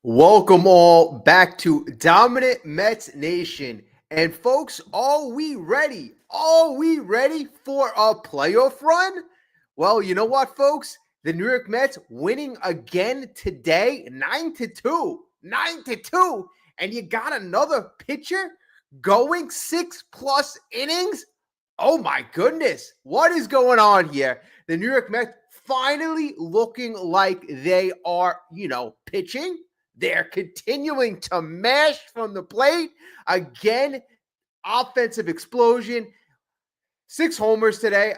Welcome all back to Dominant Mets Nation. And folks, are we ready? Are we ready for a playoff run? Well, you know what, folks? The New York Mets winning again today, 9-2. 9-2. And you got another pitcher going 6+ innings. Oh my goodness. What is going on here? The New York Mets finally looking like they are, pitching. They're continuing to mash from the plate. Again, offensive explosion. 6 homers today.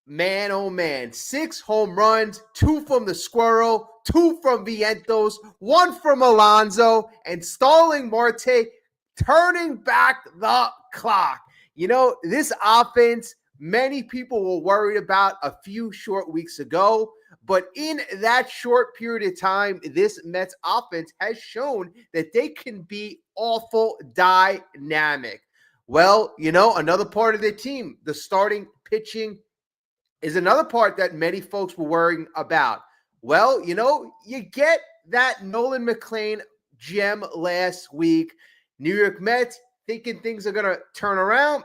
Man, oh man. 6 home runs, 2 from the Squirrel, 2 from Vientos, 1 from Alonso, and Starling Marte turning back the clock. This offense, many people were worried about a few short weeks ago. But in that short period of time, this Mets offense has shown that they can be awful dynamic. Well, another part of their team, the starting pitching, is another part that many folks were worrying about. Well, you get that Nolan McLean gem last week. New York Mets thinking things are going to turn around.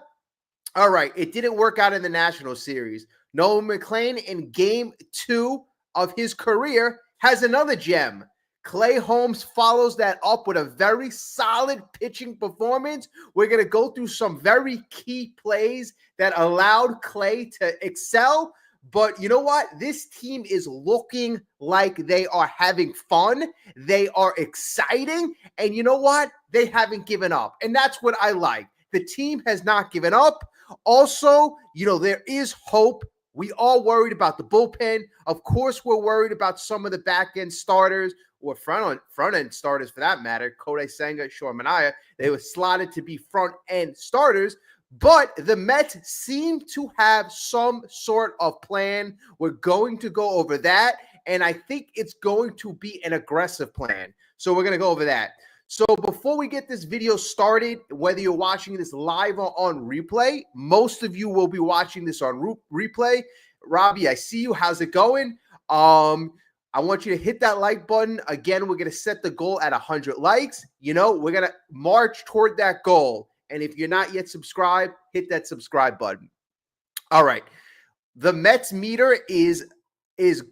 All right, it didn't work out in the National Series. Nolan McLean in Game 2 of his career has another gem. Clay Holmes follows that up with a very solid pitching performance. We're going to go through some very key plays that allowed Clay to excel. But you know what? This team is looking like they are having fun. They are exciting. And you know what? They haven't given up. And that's what I like. The team has not given up. Also, there is hope. We are worried about the bullpen. Of course, we're worried about some of the back-end starters or front-end starters for that matter. Kodai Senga, Shor Manaea, they were slotted to be front-end starters. But the Mets seem to have some sort of plan. We're going to go over that, and I think it's going to be an aggressive plan. So we're going to go over that. So before we get this video started, whether you're watching this live or on replay, most of you will be watching this on replay. Robbie, I see you. How's it going? I want you to hit that like button. Again, we're going to set the goal at 100 likes. We're going to march toward that goal. And if you're not yet subscribed, hit that subscribe button. All right. The Mets meter is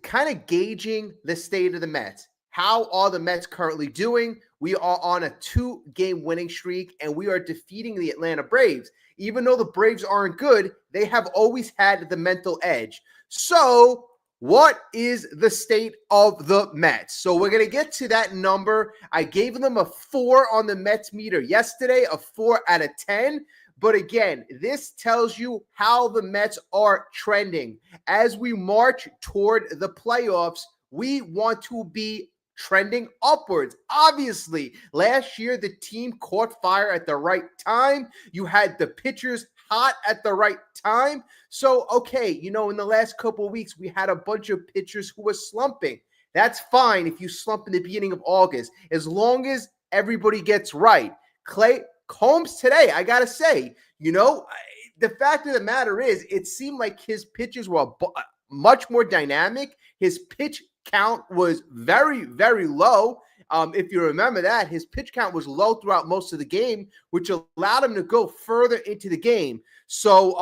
kind of gauging the state of the Mets. How are the Mets currently doing? We are on a 2-game winning streak, and we are defeating the Atlanta Braves. Even though the Braves aren't good, they have always had the mental edge. So what is the state of the Mets? So we're going to get to that number. I gave them a 4 on the Mets meter yesterday, a 4 out of 10. But again, this tells you how the Mets are trending. As we march toward the playoffs, we want to be trending upwards. Obviously, last year, the team caught fire at the right time. You had the pitchers hot at the right time. So, okay, in the last couple of weeks, we had a bunch of pitchers who were slumping. That's fine if you slump in the beginning of August, as long as everybody gets right. Holmes today, I got to say, the fact of the matter is, it seemed like his pitches were much more dynamic. His pitch count was very, very low. If you remember that, his pitch count was low throughout most of the game, which allowed him to go further into the game. So,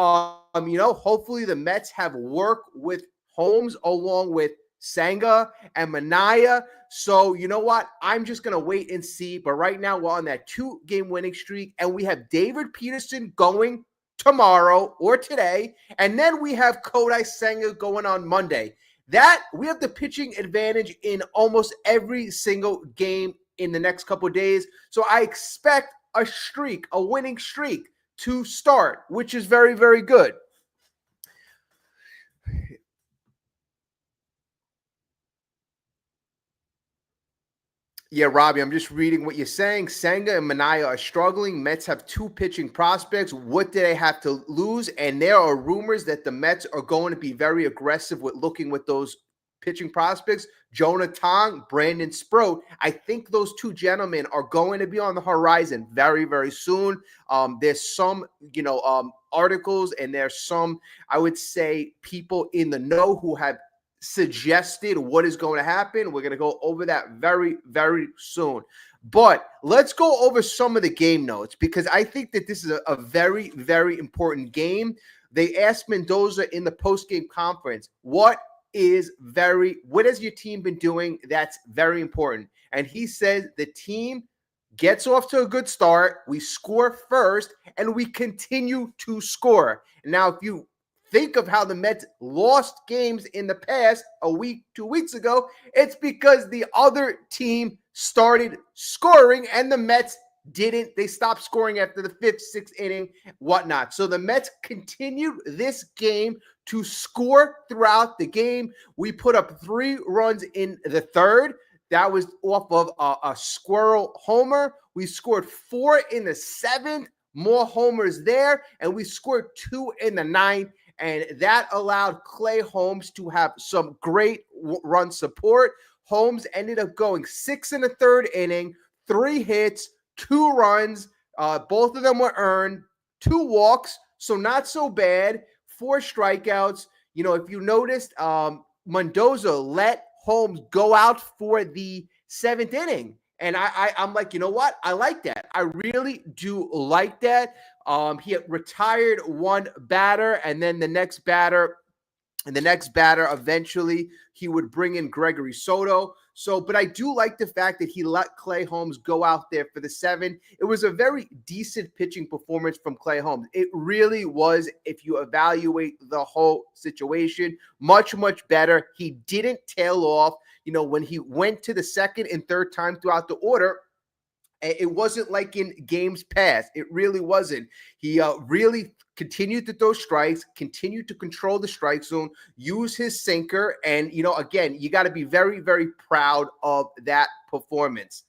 hopefully the Mets have work with Holmes along with Senga and McNeil. So, you know what? I'm just going to wait and see. But right now, we're on that 2-game winning streak, and we have David Peterson going tomorrow or today, and then we have Kodai Senga going on Monday. That we have the pitching advantage in almost every single game in the next couple of days. So I expect a winning streak to start, which is very, very good. Yeah, Robbie, I'm just reading what you're saying. Senga and McNeil are struggling. Mets have 2 pitching prospects. What do they have to lose? And there are rumors that the Mets are going to be very aggressive with looking with those pitching prospects. Jonah Tong, Brandon Sproat. I think those 2 gentlemen are going to be on the horizon very, very soon. There's some, articles, and there's some, I would say, people in the know who have suggested what is going to happen. We're going to go over that very, very soon. But let's go over some of the game notes because I think that this is a very, very important game. They asked Mendoza in the post-game conference, what has your team been doing that's very important? And he says the team gets off to a good start, we score first, and we continue to score. Now, if you think of how the Mets lost games in the past, a week, 2 weeks ago, it's because the other team started scoring and the Mets didn't. They stopped scoring after the 5th, 6th inning, whatnot. So the Mets continued this game to score throughout the game. We put up 3 runs in the 3rd. That was off of a squirrel homer. We scored 4 in the 7th, more homers there, and we scored 2 in the 9th. And that allowed Clay Holmes to have some great run support. Holmes ended up going 6 in the 3rd inning, 3 hits, 2 runs. Both of them were earned, 2 walks, so not so bad. 4 strikeouts. You know, if you noticed, Mendoza let Holmes go out for the 7th inning. And I'm like, you know what? I like that. I really do like that. He had retired one batter, and then the next batter eventually he would bring in Gregory Soto. So, but I do like the fact that he let Clay Holmes go out there for the 7th. It was a very decent pitching performance from Clay Holmes. It really was, if you evaluate the whole situation, much, much better. He didn't tail off. You know, when he went to the 2nd and 3rd time throughout the order, it wasn't like in games past. It really wasn't. He really continued to throw strikes, continued to control the strike zone, use his sinker. And, you know, again, you got to be very, very proud of that performance.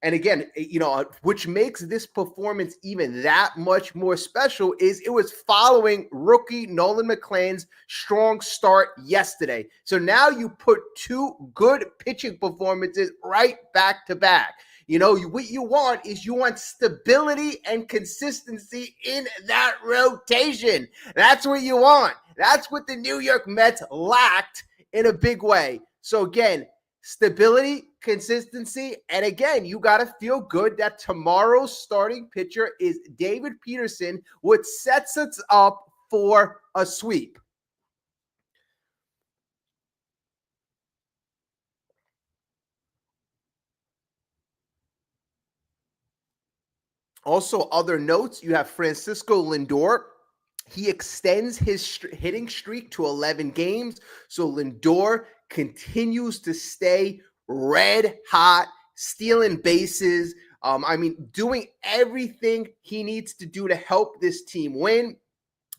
And again, you know, which makes this performance even that much more special is it was following rookie Nolan McLean's strong start yesterday. So now you put 2 good pitching performances right back to back. You know, what you want stability and consistency in that rotation. That's what you want. That's what the New York Mets lacked in a big way. So again, stability, consistency, and again, you got to feel good that tomorrow's starting pitcher is David Peterson, which sets us up for a sweep. Also, other notes, you have Francisco Lindor. He extends his hitting streak to 11 games. So Lindor continues to stay red hot, stealing bases. Doing everything he needs to do to help this team win.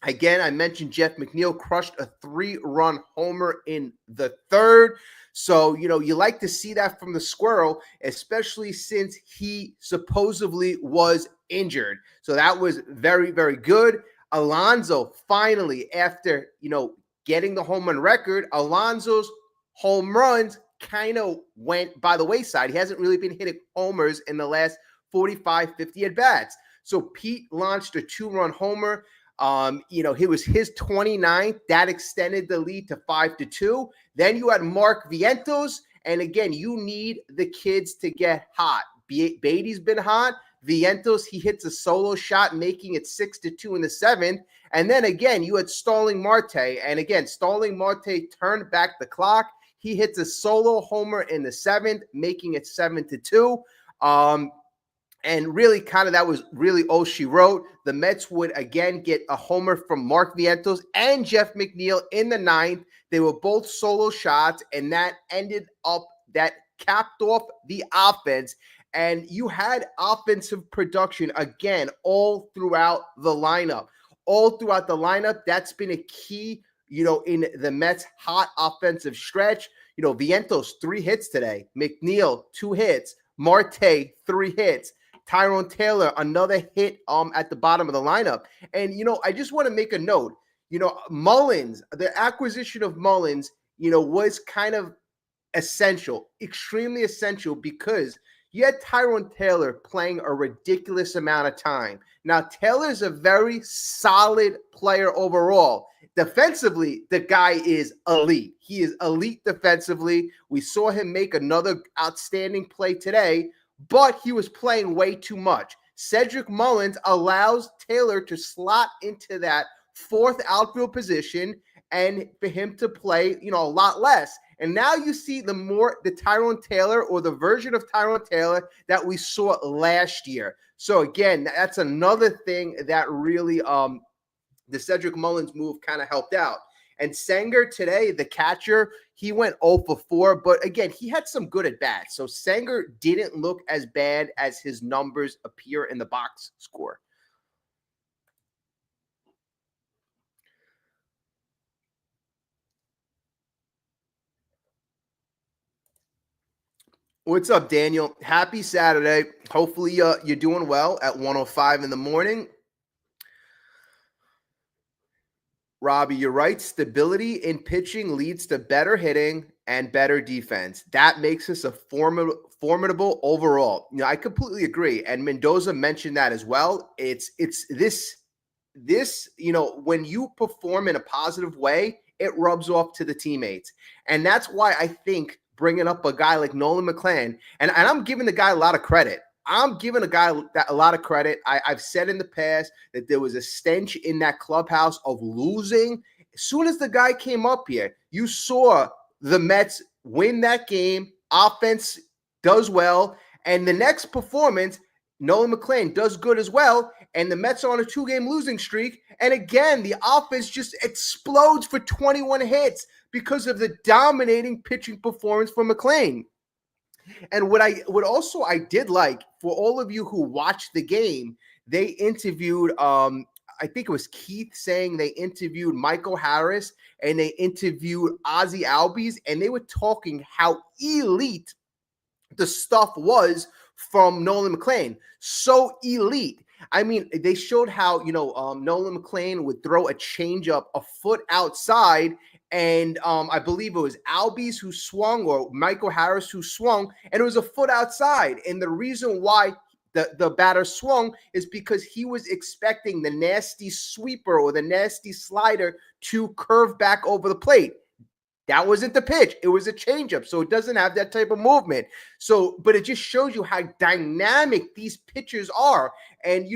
Again, I mentioned Jeff McNeil crushed a 3-run homer in the 3rd. So, you know, you like to see that from the Squirrel, especially since he supposedly was injured. So that was very, very good. Alonso finally, after, you know, getting the home run record, Alonso's home runs kind of went by the wayside. He hasn't really been hitting homers in the last 45, 50 at-bats. So Pete launched a 2-run homer. It was his 29th. That extended the lead to 5-2. Then you had Mark Vientos. And again, you need the kids to get hot. Beatty's been hot. Vientos, he hits a solo shot, making it 6-2 in the 7th. And then again, you had Starling Marte. And again, Starling Marte turned back the clock. He hits a solo homer in the 7th, making it 7-2. And really, kind of that was really all she wrote. The Mets would again get a homer from Mark Vientos and Jeff McNeil in the 9th. They were both solo shots, and that capped off the offense. And you had offensive production again all throughout the lineup. All throughout the lineup, that's been a key, you know, in the Mets' hot offensive stretch. You know, Vientos, 3 hits today. McNeil, 2 hits. Marte, 3 hits. Tyrone Taylor, another hit at the bottom of the lineup. And, you know, I just want to make a note. You know, Mullins, the acquisition of Mullins, you know, was kind of essential, extremely essential, because you had Tyrone Taylor playing a ridiculous amount of time. Now, Taylor's a very solid player overall. defensively, the guy is elite. He is elite defensively. We saw him make another outstanding play today, but he was playing way too much. Cedric Mullins allows Taylor to slot into that fourth outfield position and for him to play, a lot less. And now you see the Tyrone Taylor, or the version of Tyrone Taylor that we saw last year. So again, that's another thing that really the Cedric Mullins move kind of helped out. And Sanger today, the catcher, he went 0 for 4, but again, he had some good at bats. So Sanger didn't look as bad as his numbers appear in the box score. What's up, Daniel? Happy Saturday. Hopefully you're doing well at 1:05 in the morning. Robbie, you're right. Stability in pitching leads to better hitting and better defense. That makes us a formidable overall. I completely agree. And Mendoza mentioned that as well. It's this, when you perform in a positive way, it rubs off to the teammates. And that's why I think bringing up a guy like Nolan McLean, and I'm giving the guy a lot of credit. I'm giving a guy a lot of credit. I've said in the past that there was a stench in that clubhouse of losing. As soon as the guy came up here, you saw the Mets win that game. Offense does well. And the next performance, Nolan McLean does good as well. And the Mets are on a 2-game losing streak. And again, the offense just explodes for 21 hits because of the dominating pitching performance from McLean. And what I did like, for all of you who watched the game, they interviewed I think it was Keith saying they interviewed Michael Harris and they interviewed Ozzie Albies, and they were talking how elite the stuff was from Nolan McLean. So elite. I mean, they showed how, Nolan McLean would throw a changeup a foot outside, and I believe it was Albies who swung, or Michael Harris who swung, and it was a foot outside. And the reason why the batter swung is because he was expecting the nasty sweeper or the nasty slider to curve back over the plate. That wasn't the pitch. It was a changeup, so it doesn't have that type of movement. So, but it just shows you how dynamic these pitchers are. And,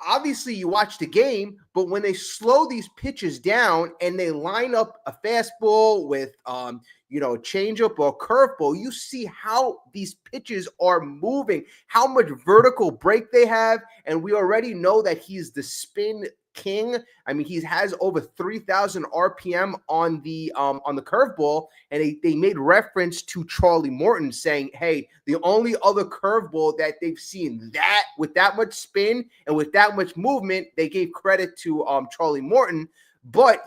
obviously you watch the game, but when they slow these pitches down and they line up a fastball with, changeup or curveball, you see how these pitches are moving, how much vertical break they have. And we already know that he's the spin king. I mean, he has over 3,000 RPM on the curveball, and they made reference to Charlie Morton, saying, "Hey, the only other curveball that they've seen that with that much spin and with that much movement," they gave credit to Charlie Morton. But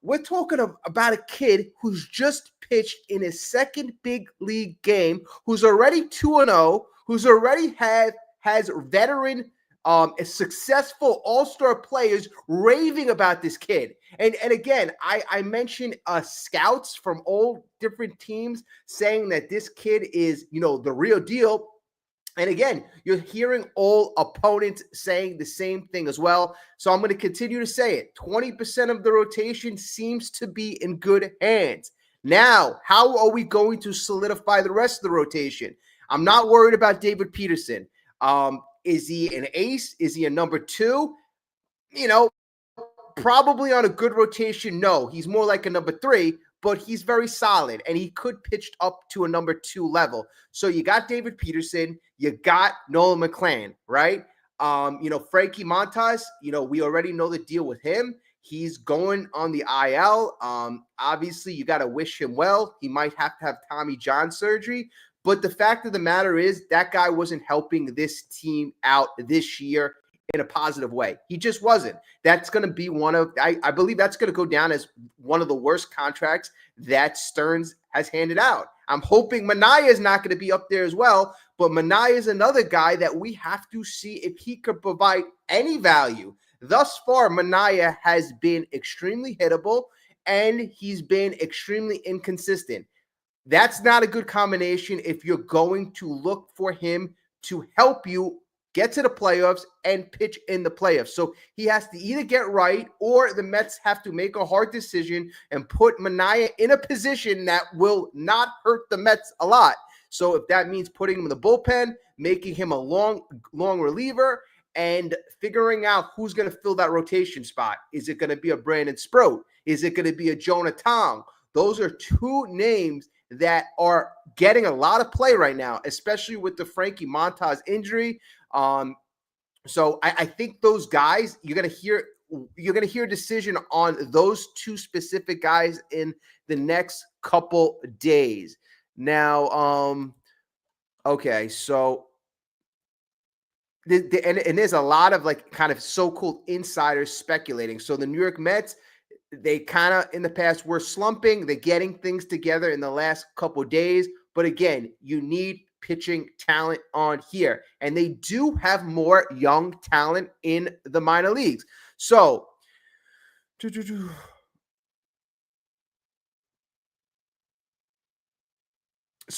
we're talking about a kid who's just pitched in his second big league game, who's already 2-0, who's already has veteran successful all-star players raving about this kid. And again, I mentioned scouts from all different teams saying that this kid is, the real deal. And again, you're hearing all opponents saying the same thing as well. So I'm going to continue to say it. 20% of the rotation seems to be in good hands. Now, how are we going to solidify the rest of the rotation? I'm not worried about David Peterson. Is he an ace? Is he a number 2? Probably on a good rotation, no. He's more like a number 3, but he's very solid, and he could pitch up to a number 2 level. So you got David Peterson, you got Nolan McLean, right? Frankie Montas, we already know the deal with him. He's going on the IL. Obviously, you got to wish him well. He might have to have Tommy John surgery. But the fact of the matter is that guy wasn't helping this team out this year in a positive way. He just wasn't. That's going to be I believe that's going to go down as one of the worst contracts that Stearns has handed out. I'm hoping Manaya is not going to be up there as well, but Manaya is another guy that we have to see if he could provide any value. Thus far, Manaya has been extremely hittable, and he's been extremely inconsistent. That's not a good combination if you're going to look for him to help you get to the playoffs, and pitch in the playoffs. So he has to either get right, or the Mets have to make a hard decision and put Manaea in a position that will not hurt the Mets a lot. So if that means putting him in the bullpen, making him a long reliever, and figuring out who's going to fill that rotation spot. Is it going to be a Brandon Sproat? Is it going to be a Jonah Tong? Those are two names that are getting a lot of play right now, especially with the Frankie Montas injury. So I think those guys, you're gonna hear a decision on those two specific guys in the next couple days. Now, okay, so and there's a lot of like kind of so-called insiders speculating. So the New York Mets, they kind of in the past were slumping. They're getting things together in the last couple of days. But again, you need pitching talent on here. And they do have more young talent in the minor leagues. So,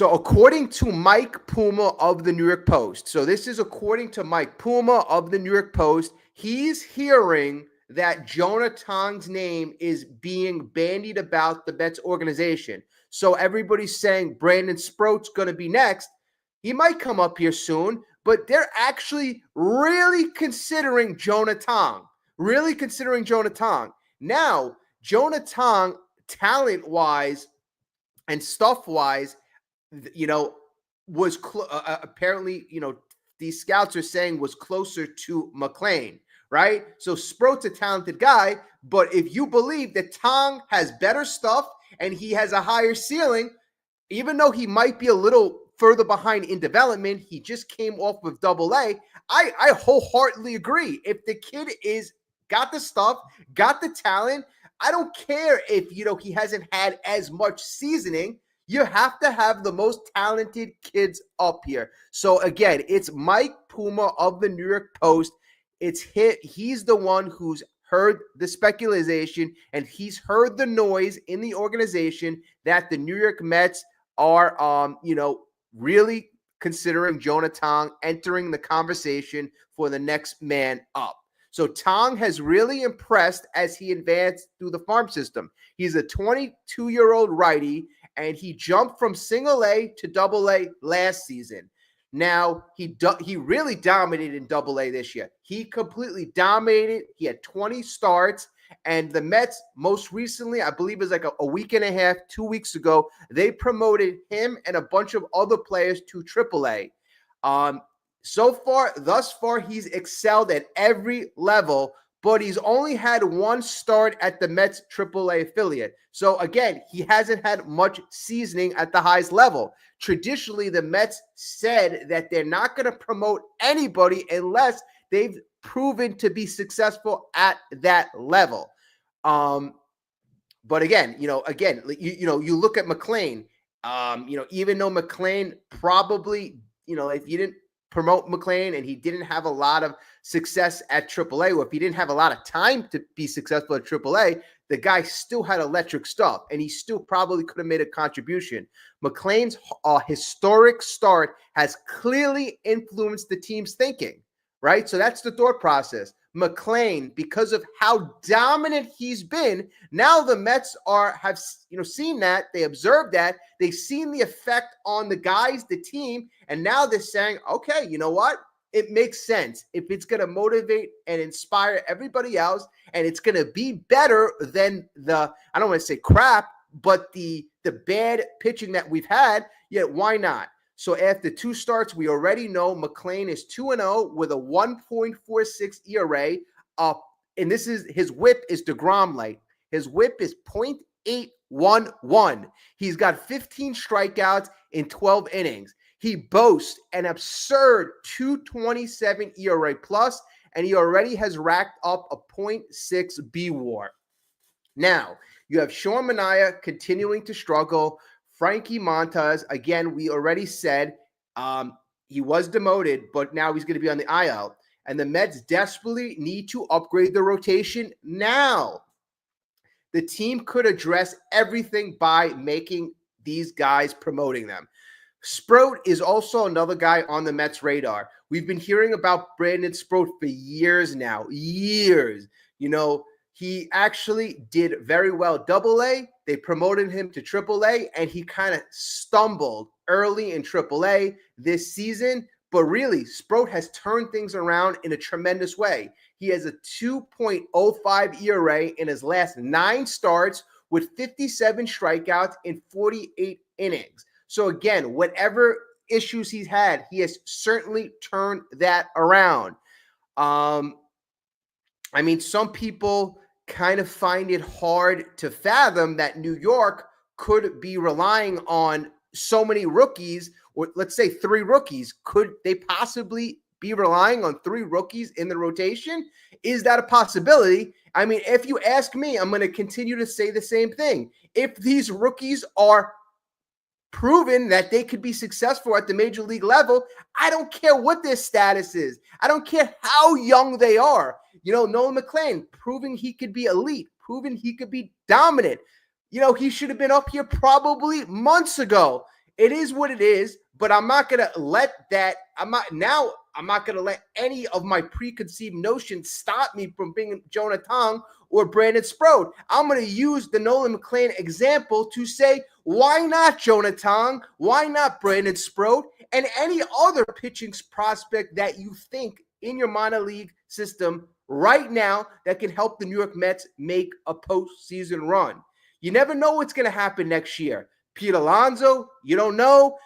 according to Mike Puma of the New York Post, so this is according to Mike Puma of the New York Post, he's hearing that Jonah Tong's name is being bandied about the Mets organization. So everybody's saying Brandon Sproat's going to be next. He might come up here soon, but they're actually really considering Jonah Tong. Now, Jonah Tong, talent-wise and stuff-wise, was apparently, these scouts are saying was closer to McLean, right? So Sproat's a talented guy, but if you believe that Tong has better stuff and he has a higher ceiling, even though he might be a little further behind in development, he just came off of AA. I wholeheartedly agree. If the kid got the stuff, got the talent, I don't care if, he hasn't had as much seasoning. You have to have the most talented kids up here. So again, it's Mike Puma of the New York Post. He's the one who's heard the speculation and he's heard the noise in the organization that the New York Mets are, really considering Jonah Tong entering the conversation for the next man up. So Tong has really impressed as he advanced through the farm system. He's a 22-year-old righty, and he jumped from single A to double A last season. Now, he really dominated in double A this year. He completely dominated. He had 20 starts, and the Mets most recently, I believe it was like a week and a half, 2 weeks ago, they promoted him and a bunch of other players to triple A. Thus far, he's excelled at every level, but he's only had one start at the Mets AAA affiliate. So again, he hasn't had much seasoning at the highest level. Traditionally, the Mets said that they're not going to promote anybody unless they've proven to be successful at that level. But again, you look at McLean, even though McLean probably, if you didn't promote McLean and he didn't have a lot of success at AAA, or if he didn't have a lot of time to be successful at AAA, the guy still had electric stuff and he still probably could have made a contribution. McLean's historic start has clearly influenced the team's thinking, right? So that's the thought process. McLean, because of how dominant he's been, now the Mets have seen that, they observed that, they've seen the effect on the guys, the team, and now they're saying, okay, you know what? It makes sense. If it's going to motivate and inspire everybody else, and it's going to be better than I don't want to say crap, but the bad pitching that we've had, why not? So after 2 starts, we already know McLean is 2-0 with a 1.46 ERA. And this is his whip is DeGrom-like. His whip is .811. He's got 15 strikeouts in 12 innings. He boasts an absurd 2.27 ERA plus, and he already has racked up a .6 BWAR. Now, you have Sean Manaea continuing to struggle. Frankie Montas, again, we already said he was demoted, but now he's going to be on the IL. And the Mets desperately need to upgrade the rotation now. The team could address everything by making these guys, promoting them. Sproat is also another guy on the Mets radar. We've been hearing about Brandon Sproat for years now, years. He actually did very well Double A. They promoted him to Triple A, and he kind of stumbled early in Triple A this season. But really, Sproat has turned things around in a tremendous way. He has a 2.05 ERA in his last 9 starts with 57 strikeouts in 48 innings. So again, whatever issues he's had, he has certainly turned that around. Some people kind of find it hard to fathom that New York could be relying on so many rookies, or let's say 3 rookies. Could they possibly be relying on 3 rookies in the rotation? Is that a possibility? If you ask me, I'm going to continue to say the same thing. If these rookies are proven that they could be successful at the major league level, I don't care what their status is. I don't care how young they are. Nolan McLean, proving he could be elite, proving he could be dominant. He should have been up here probably months ago. It is what it is, but I'm not going to let that, I'm not going to let any of my preconceived notions stop me from being Jonathan or Brandon Sproat. I'm going to use the Nolan McLean example to say, why not Jonathan? Why not Brandon Sproat? And any other pitching prospect that you think in your minor league system right now that can help the New York Mets make a postseason run. You never know what's going to happen next year. Pete Alonso, you don't know.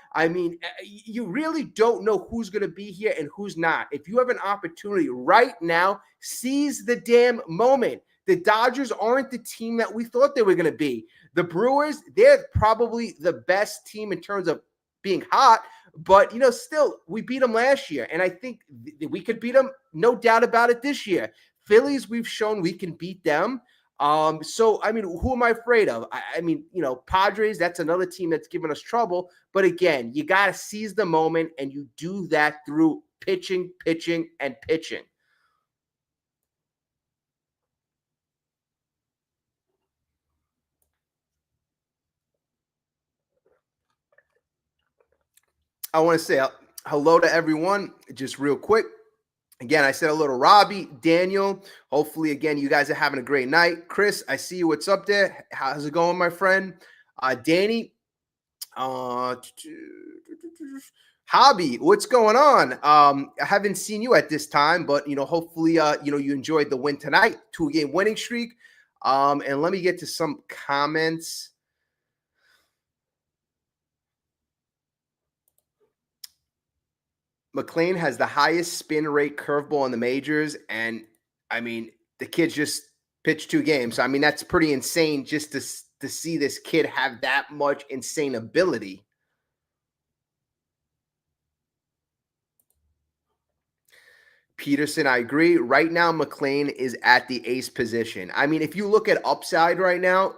You really don't know who's going to be here and who's not. If you have an opportunity right now, seize the damn moment. The Dodgers aren't the team that we thought they were going to be. The Brewers, they're probably the best team in terms of being hot, but, still, we beat them last year, and I think we could beat them, no doubt about it, this year. Phillies, we've shown we can beat them. Who am I afraid of? Padres, that's another team that's given us trouble. But again, you got to seize the moment, and you do that through pitching, and pitching. I want to say hello to everyone, just real quick. Again, I said hello to Robbie, Daniel. Hopefully, again, you guys are having a great night. Chris, I see you. What's up there? How's it going, my friend? Danny, Hobby, what's going on? I haven't seen you at this time, but hopefully, you enjoyed the win tonight, 2-game winning streak. And let me get to some comments. McLean has the highest spin rate curveball in the majors, and the kid's just pitched 2 games. So that's pretty insane just to see this kid have that much insane ability. Peterson, I agree. Right now, McLean is at the ace position. If you look at upside right now,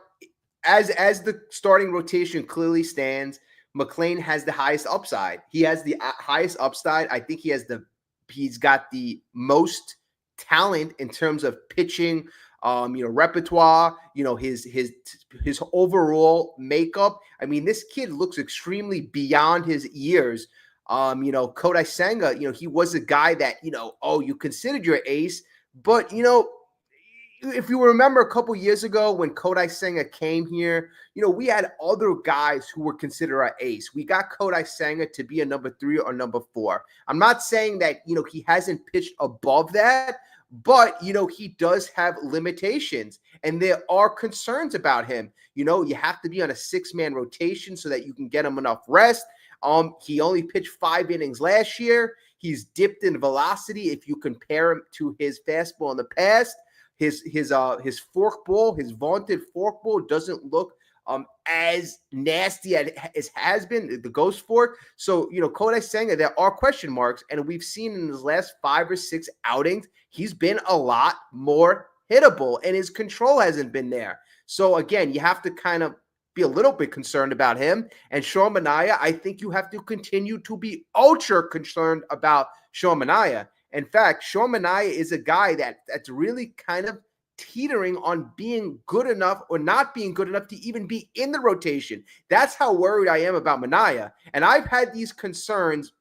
as the starting rotation clearly stands, McLean has the highest upside. He has the highest upside. I think he's got the most talent in terms of pitching, repertoire, his overall makeup. This kid looks extremely beyond his years. Kodai Senga, he was a guy that, you considered your ace, but, if you remember a couple years ago when Kodai Senga came here, we had other guys who were considered our ace. We got Kodai Senga to be a number 3 or number 4. I'm not saying that, he hasn't pitched above that, but, he does have limitations, and there are concerns about him. You have to be on a 6-man rotation so that you can get him enough rest. He only pitched 5 innings last year. He's dipped in velocity if you compare him to his fastball in the past. His forkball, his vaunted forkball, doesn't look as nasty as has been, the ghost fork. So, Kodai Senga, there are question marks, and we've seen in his last 5 or 6 outings, he's been a lot more hittable, and his control hasn't been there. So, again, you have to kind of be a little bit concerned about him. And Sean Manaea, I think you have to continue to be ultra concerned about Sean Manaea. In fact, Sean Manaea is a guy that's really kind of teetering on being good enough or not being good enough to even be in the rotation. That's how worried I am about Manaea. And I've had these concerns.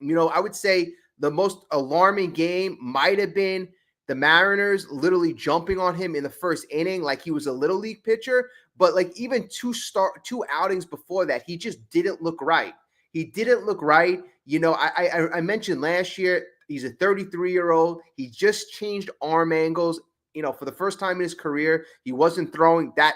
I would say the most alarming game might have been the Mariners literally jumping on him in the first inning like he was a little league pitcher. But like even two outings before that, he just didn't look right. He didn't look right. I mentioned last year, he's a 33-year-old. He just changed arm angles. For the first time in his career, he wasn't throwing that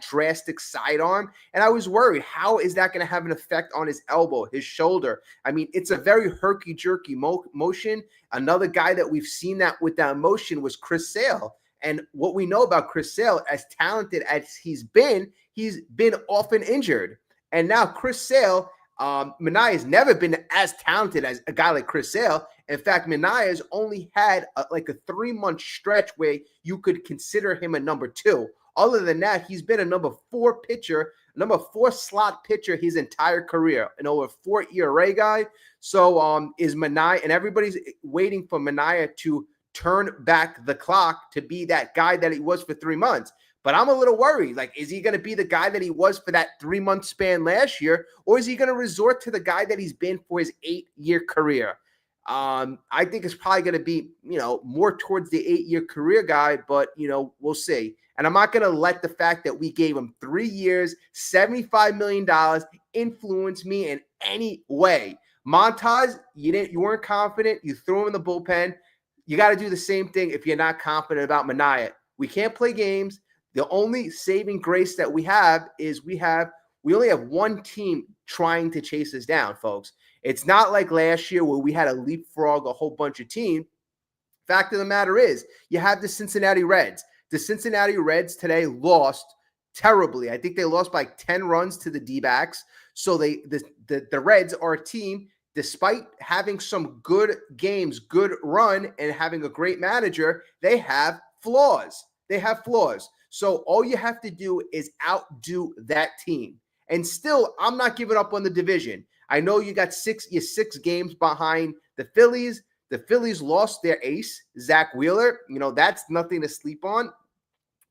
drastic sidearm. And I was worried, how is that going to have an effect on his elbow, his shoulder? I mean, it's a very herky-jerky motion. Another guy that we've seen that with that motion was Chris Sale. And what we know about Chris Sale, as talented as he's been often injured. And now Chris Sale, Manaea has never been as talented as a guy like Chris Sale. In fact, Manaea has only had a 3-month stretch where you could consider him a number 2. Other than that, he's been a number 4 slot pitcher his entire career, an over 4 ERA guy. So is Manaea, and everybody's waiting for Manaea to turn back the clock to be that guy that he was for 3 months. But I'm a little worried. Like, is he going to be the guy that he was for that 3-month span last year? Or is he going to resort to the guy that he's been for his 8-year career? I think it's probably going to be, more towards the 8-year career guy, but, we'll see. And I'm not going to let the fact that we gave him 3 years, $75 million influence me in any way. Montage, you weren't confident. You threw him in the bullpen. You got to do the same thing if you're not confident about Manaea. We can't play games. The only saving grace that we have is we only have one team trying to chase us down, folks. It's not like last year where we had to leapfrog a whole bunch of teams. Fact of the matter is, you have the Cincinnati Reds. The Cincinnati Reds today lost terribly. I think they lost by 10 runs to the D-backs. So the Reds are a team, despite having some good games, good run, and having a great manager, they have flaws. So all you have to do is outdo that team. And still, I'm not giving up on the division. I know you're 6 games behind the Phillies. The Phillies lost their ace, Zach Wheeler. That's nothing to sleep on.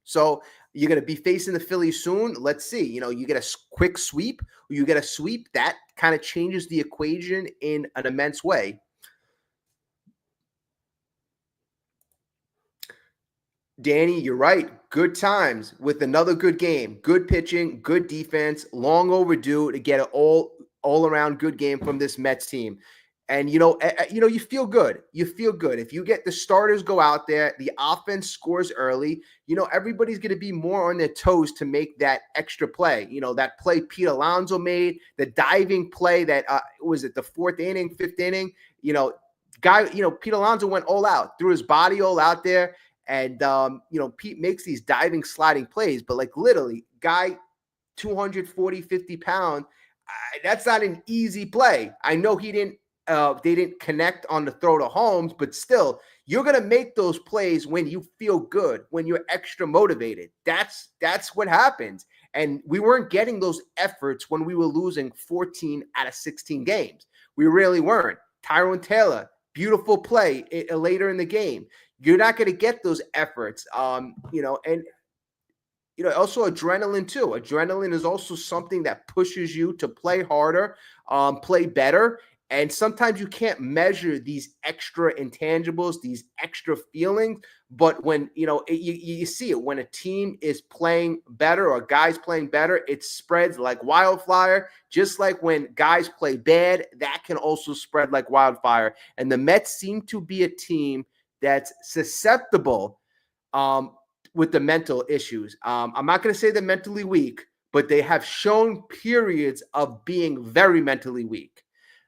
So you're going to be facing the Phillies soon. Let's see. You get a quick sweep, or you get a sweep. That kind of changes the equation in an immense way. Danny, you're right. Good times with another good game. Good pitching, good defense, long overdue to get an all-around good game from this Mets team. And, you feel good. You feel good. If you get the starters go out there, the offense scores early, everybody's going to be more on their toes to make that extra play. That play Pete Alonso made, the diving play that was it the 4th inning, 5th inning, Pete Alonso went all out, threw his body all out there. And, Pete makes these diving, sliding plays, but literally, guy 240, 50 pounds, that's not an easy play. I know they didn't connect on the throw to Holmes, but still, you're going to make those plays when you feel good, when you're extra motivated. That's what happens. And we weren't getting those efforts when we were losing 14 out of 16 games. We really weren't. Tyrone Taylor, beautiful play later in the game. You're not going to get those efforts, and also adrenaline too. Adrenaline is also something that pushes you to play harder, play better. And sometimes you can't measure these extra intangibles, these extra feelings. But when, you see it when a team is playing better or guys playing better, it spreads like wildfire. Just like when guys play bad, that can also spread like wildfire. And the Mets seem to be a team that's susceptible with the mental issues. I'm not going to say they're mentally weak, but they have shown periods of being very mentally weak.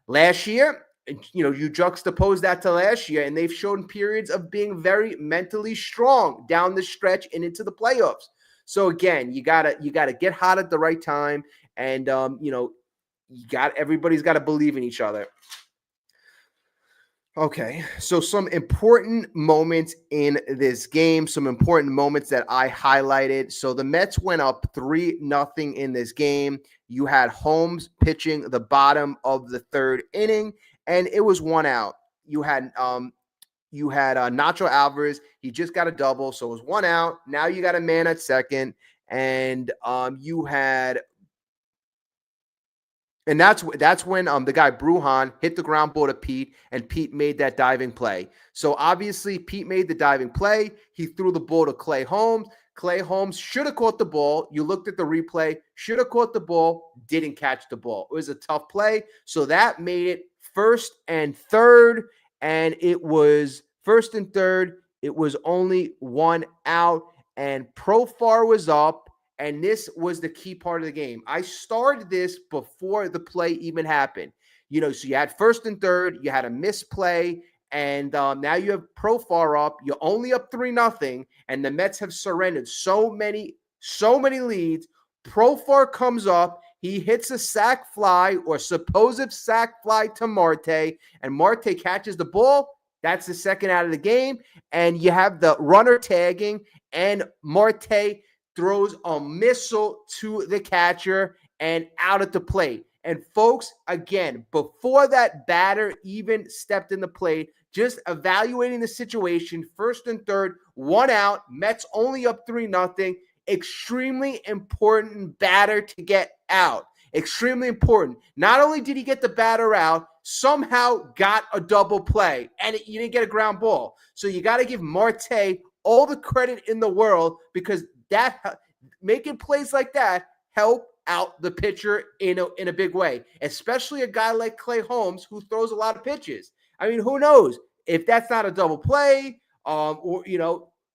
Last year, you juxtapose that to last year, and they've shown periods of being very mentally strong down the stretch and into the playoffs. So again, you gotta get hot at the right time, and everybody's got to believe in each other. Okay, so some important moments in this game, some important moments that I highlighted. So the Mets went up 3-0 in this game. You had Holmes pitching the bottom of the 3rd inning, and it was 1 out. You you had Nacho Alvarez. He just got a double, so it was 1 out. Now you got a man at second, and you had. And that's when the guy Bruhan hit the ground ball to Pete, and Pete made that diving play. So obviously Pete made the diving play. He threw the ball to Clay Holmes. Clay Holmes should have caught the ball. You looked at the replay, should have caught the ball, didn't catch the ball. It was a tough play. So that made it first and third, and it was first and third. It was only 1 out, and Profar was up. And this was the key part of the game. I started this before the play even happened. So you had first and third, you had a misplay, and now you have Profar up. You're only up 3-0, and the Mets have surrendered so many leads. Profar comes up. He hits a sac fly or supposed sac fly to Marte, and Marte catches the ball. That's the second out of the game, and you have the runner tagging, and Marte throws a missile to the catcher and out at the plate. And folks, again, before that batter even stepped in the plate, just evaluating the situation, first and third, 1 out, Mets only up 3-0. Extremely important batter to get out. Extremely important. Not only did he get the batter out, somehow got a double play, and you didn't get a ground ball. So you got to give Marte all the credit in the world, because that making plays like that help out the pitcher in a big way, especially a guy like Clay Holmes, who throws a lot of pitches. I mean, who knows if that's not a double play, or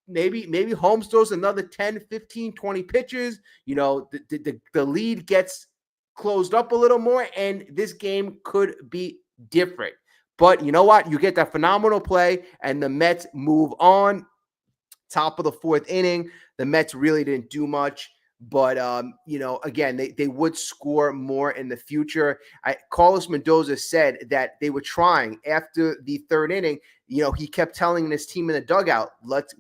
maybe Holmes throws another 10, 15, 20 pitches. The lead gets closed up a little more, and this game could be different. But you know what? You get that phenomenal play, and the Mets move on. Top of the fourth inning, the Mets really didn't do much, but again, they would score more in the future. Carlos Mendoza said that they were trying after the third inning. He kept telling his team in the dugout,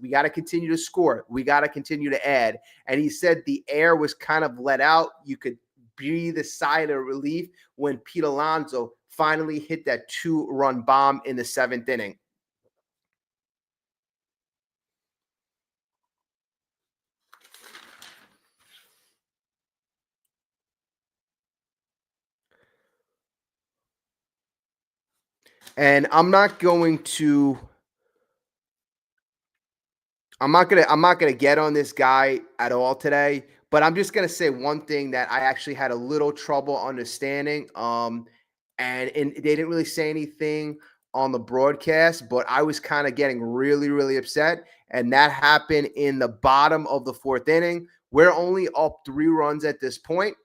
we got to continue to score. We got to continue to add. And he said the air was kind of let out. You could breathe a sigh of relief when Pete Alonso finally hit that 2-run bomb in the seventh inning. And I'm not gonna get on this guy at all today, but I'm just gonna say one thing that I actually had a little trouble understanding. And they didn't really say anything on the broadcast, but I was kind of getting really, really upset. And that happened in the bottom of the fourth inning. We're only up 3 runs at this point.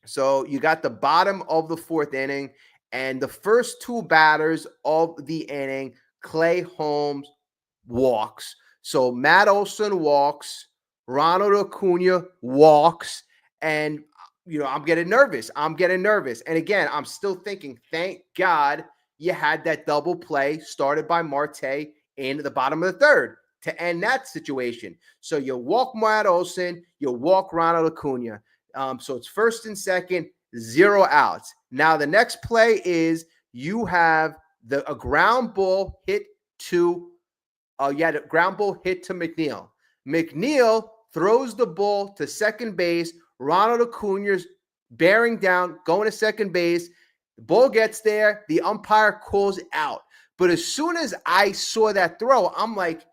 So you got the bottom of the fourth inning, and the first 2 batters of the inning, Clay Holmes walks. So Matt Olson walks, Ronald Acuna walks, and I'm getting nervous. And again, I'm still thinking, thank God you had that double play started by Marte in the bottom of the third to end that situation. So you walk Matt Olson, you walk Ronald Acuna. So it's first and second, 0 outs. Now the next play is you have a ground ball hit to the ground ball hit to McNeil. McNeil throws the ball to second base. Ronald Acuna's bearing down, going to second base. The ball gets there. The umpire calls out. But as soon as I saw that throw, I'm like,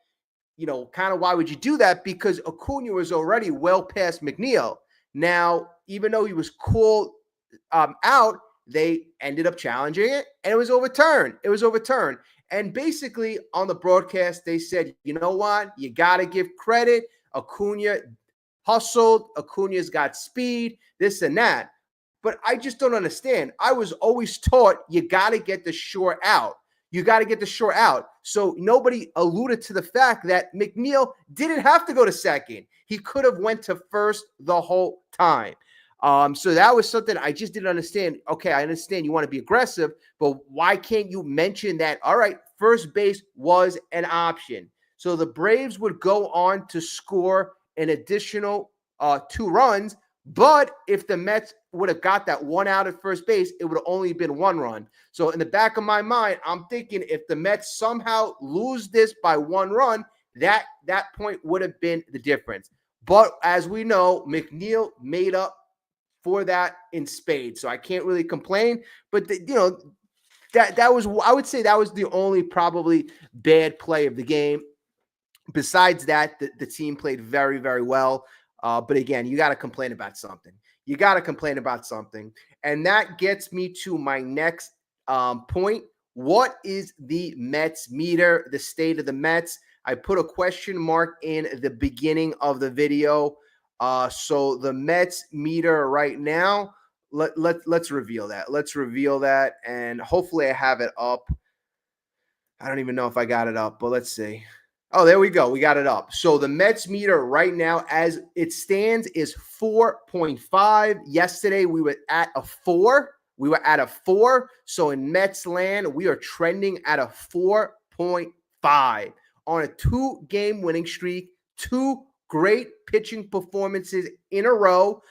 kind of why would you do that? Because Acuna was already well past McNeil. Now, even though he was called out, they ended up challenging it, and it was overturned. And basically, on the broadcast, they said, you know what? You got to give credit. Acuna hustled. Acuna's got speed, this and that. But I just don't understand. I was always taught you got to get the short out. So nobody alluded to the fact that McNeil didn't have to go to second. He could have went to first the whole time. So that was something I just didn't understand. Okay, I understand you want to be aggressive, but why can't you mention that, all right, first base was an option? So the Braves would go on to score an additional 2 runs, But if the Mets would have got that one out at first base, it would have only been one run. So in the back of my mind, I'm thinking if the Mets somehow lose this by one run, that point would have been the difference. But as we know, McNeil made up for that in spades. So I can't really complain. But that was, I would say that was the only probably bad play of the game. Besides that, the team played very, very well. But again, you got to complain about something. You got to complain about something. And that gets me to my next point. What is the Mets meter, the state of the Mets? I put a question mark in the beginning of the video. So the Mets meter right now, let's reveal that. Let's reveal that. And hopefully I have it up. I don't even know if I got it up, but let's see. Oh, there we go. We got it up. So the Mets meter right now, as it stands, is 4.5. Yesterday, we were at a 4. We were at a 4. So in Mets land, we are trending at a 4.5 on a 2-game winning streak, 2 great pitching performances in a row.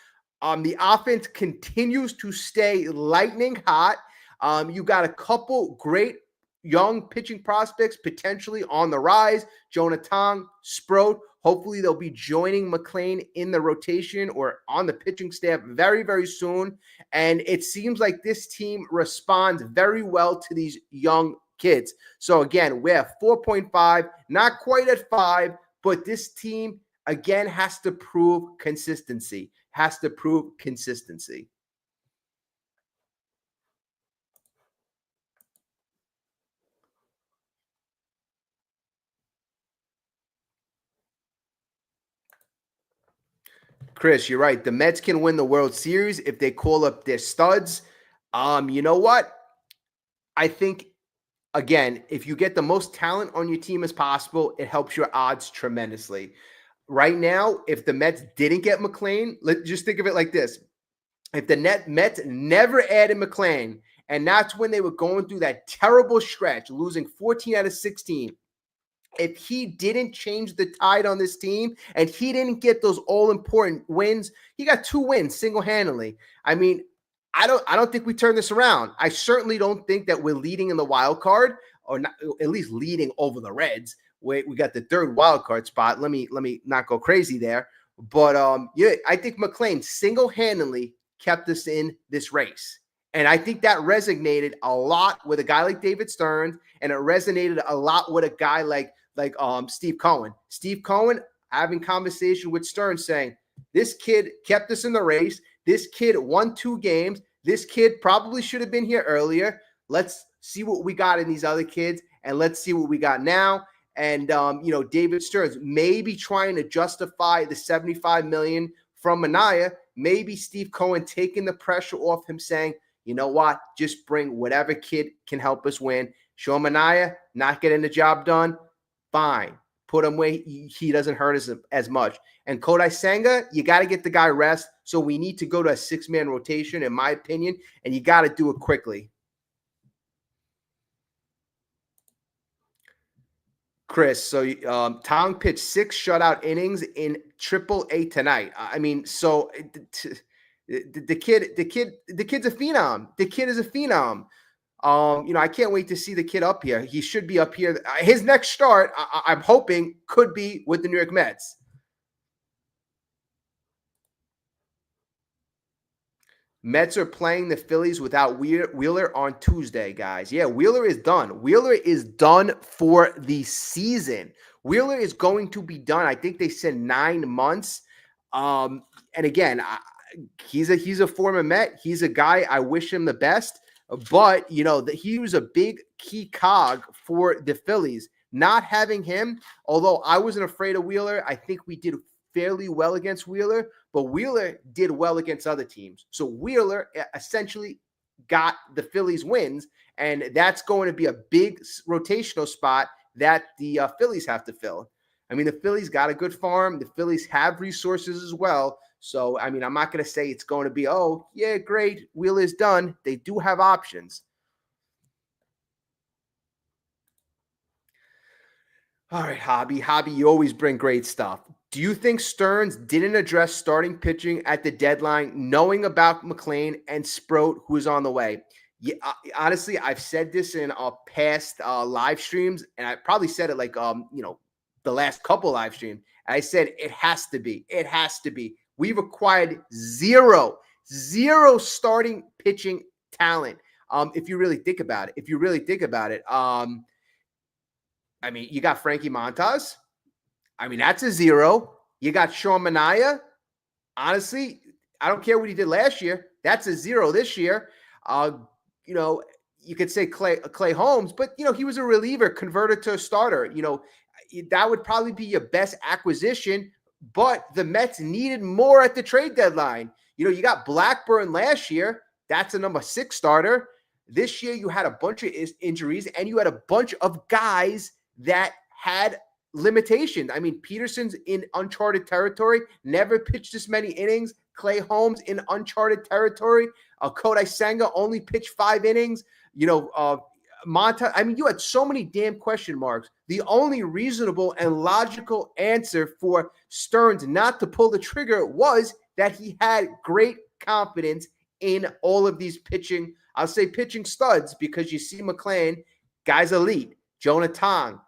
The offense continues to stay lightning hot. You got a couple great young pitching prospects potentially on the rise. Jonah Tong, Sproat. Hopefully they'll be joining McLean in the rotation or on the pitching staff very, very soon. And it seems like this team responds very well to these young kids. So again, we're at 4.5, not quite at 5, but this team again has to prove consistency. Chris, you're right. The Mets can win the World Series if they call up their studs. You know what? I think, again, if you get the most talent on your team as possible, it helps your odds tremendously. Right now, if the Mets didn't get McLean, let's just think of it like this. If the Mets never added McLean, and that's when they were going through that terrible stretch, losing 14 out of 16, if he didn't change the tide on this team and he didn't get those all-important wins, he got 2 wins single-handedly. I mean, I don't think we turn this around. I certainly don't think that we're leading in the wild card, or not, at least leading over the Reds. We got the 3rd wild card spot. Let me not go crazy there. But yeah, I think McLean single-handedly kept us in this race. And I think that resonated a lot with a guy like David Stearns, and it resonated a lot with a guy like Steve Cohen. Steve Cohen having conversation with Stearns saying, this kid kept us in the race. This kid won 2 games. This kid probably should have been here earlier. Let's see what we got in these other kids, and let's see what we got now. And, David Stearns maybe trying to justify the $75 million from Manaea. Maybe Steve Cohen taking the pressure off him, saying, you know what, just bring whatever kid can help us win. Show Manaea not getting the job done. Fine. Put him where he doesn't hurt us as much. And Kodai Senga, you got to get the guy rest. So we need to go to a 6-man rotation, in my opinion, and you got to do it quickly. Chris, so Tong pitched 6 shutout innings in AAA tonight. I mean, so the kid's a phenom. The kid is a phenom. I can't wait to see the kid up here. He should be up here. His next start, I'm hoping, could be with the New York Mets. Mets are playing the Phillies without Wheeler on Tuesday, guys. Yeah, Wheeler is done. Wheeler is done for the season. Wheeler is going to be done. I think they said 9 months. And again, he's a former Met. He's a guy, I wish him the best. But, he was a big key cog for the Phillies. Not having him, although I wasn't afraid of Wheeler, I think we did fairly well against Wheeler, but Wheeler did well against other teams. So Wheeler essentially got the Phillies wins, and that's going to be a big rotational spot that the Phillies have to fill. I mean, the Phillies got a good farm. The Phillies have resources as well. So, I mean, I'm not going to say it's going to be, oh, yeah, great, Wheeler's done. They do have options. All right, Hobby, you always bring great stuff. Do you think Stearns didn't address starting pitching at the deadline, knowing about McLean and Sproat, who is on the way? Yeah, honestly, I've said this in past live streams, and I probably said it like the last couple live streams. I said it has to be. It has to be. We've acquired zero starting pitching talent. If you really think about it, I mean, you got Frankie Montas. I mean, that's a zero. You got Sean Manaea. Honestly, I don't care what he did last year. That's a zero this year. You know, you could say Clay Holmes, but, he was a reliever converted to a starter. That would probably be your best acquisition, but the Mets needed more at the trade deadline. You got Blackburn last year. That's a number 6 starter. This year, you had a bunch of injuries, and you had a bunch of guys that had limitations. I mean, Peterson's in uncharted territory, never pitched this many innings. Clay Holmes in uncharted territory. Kodai Senga only pitched 5 innings. Monta. I mean, you had so many damn question marks. The only reasonable and logical answer for Stearns not to pull the trigger was that he had great confidence in all of these pitching. I'll say pitching studs, because you see McLean, guy's elite. Jonah Tong,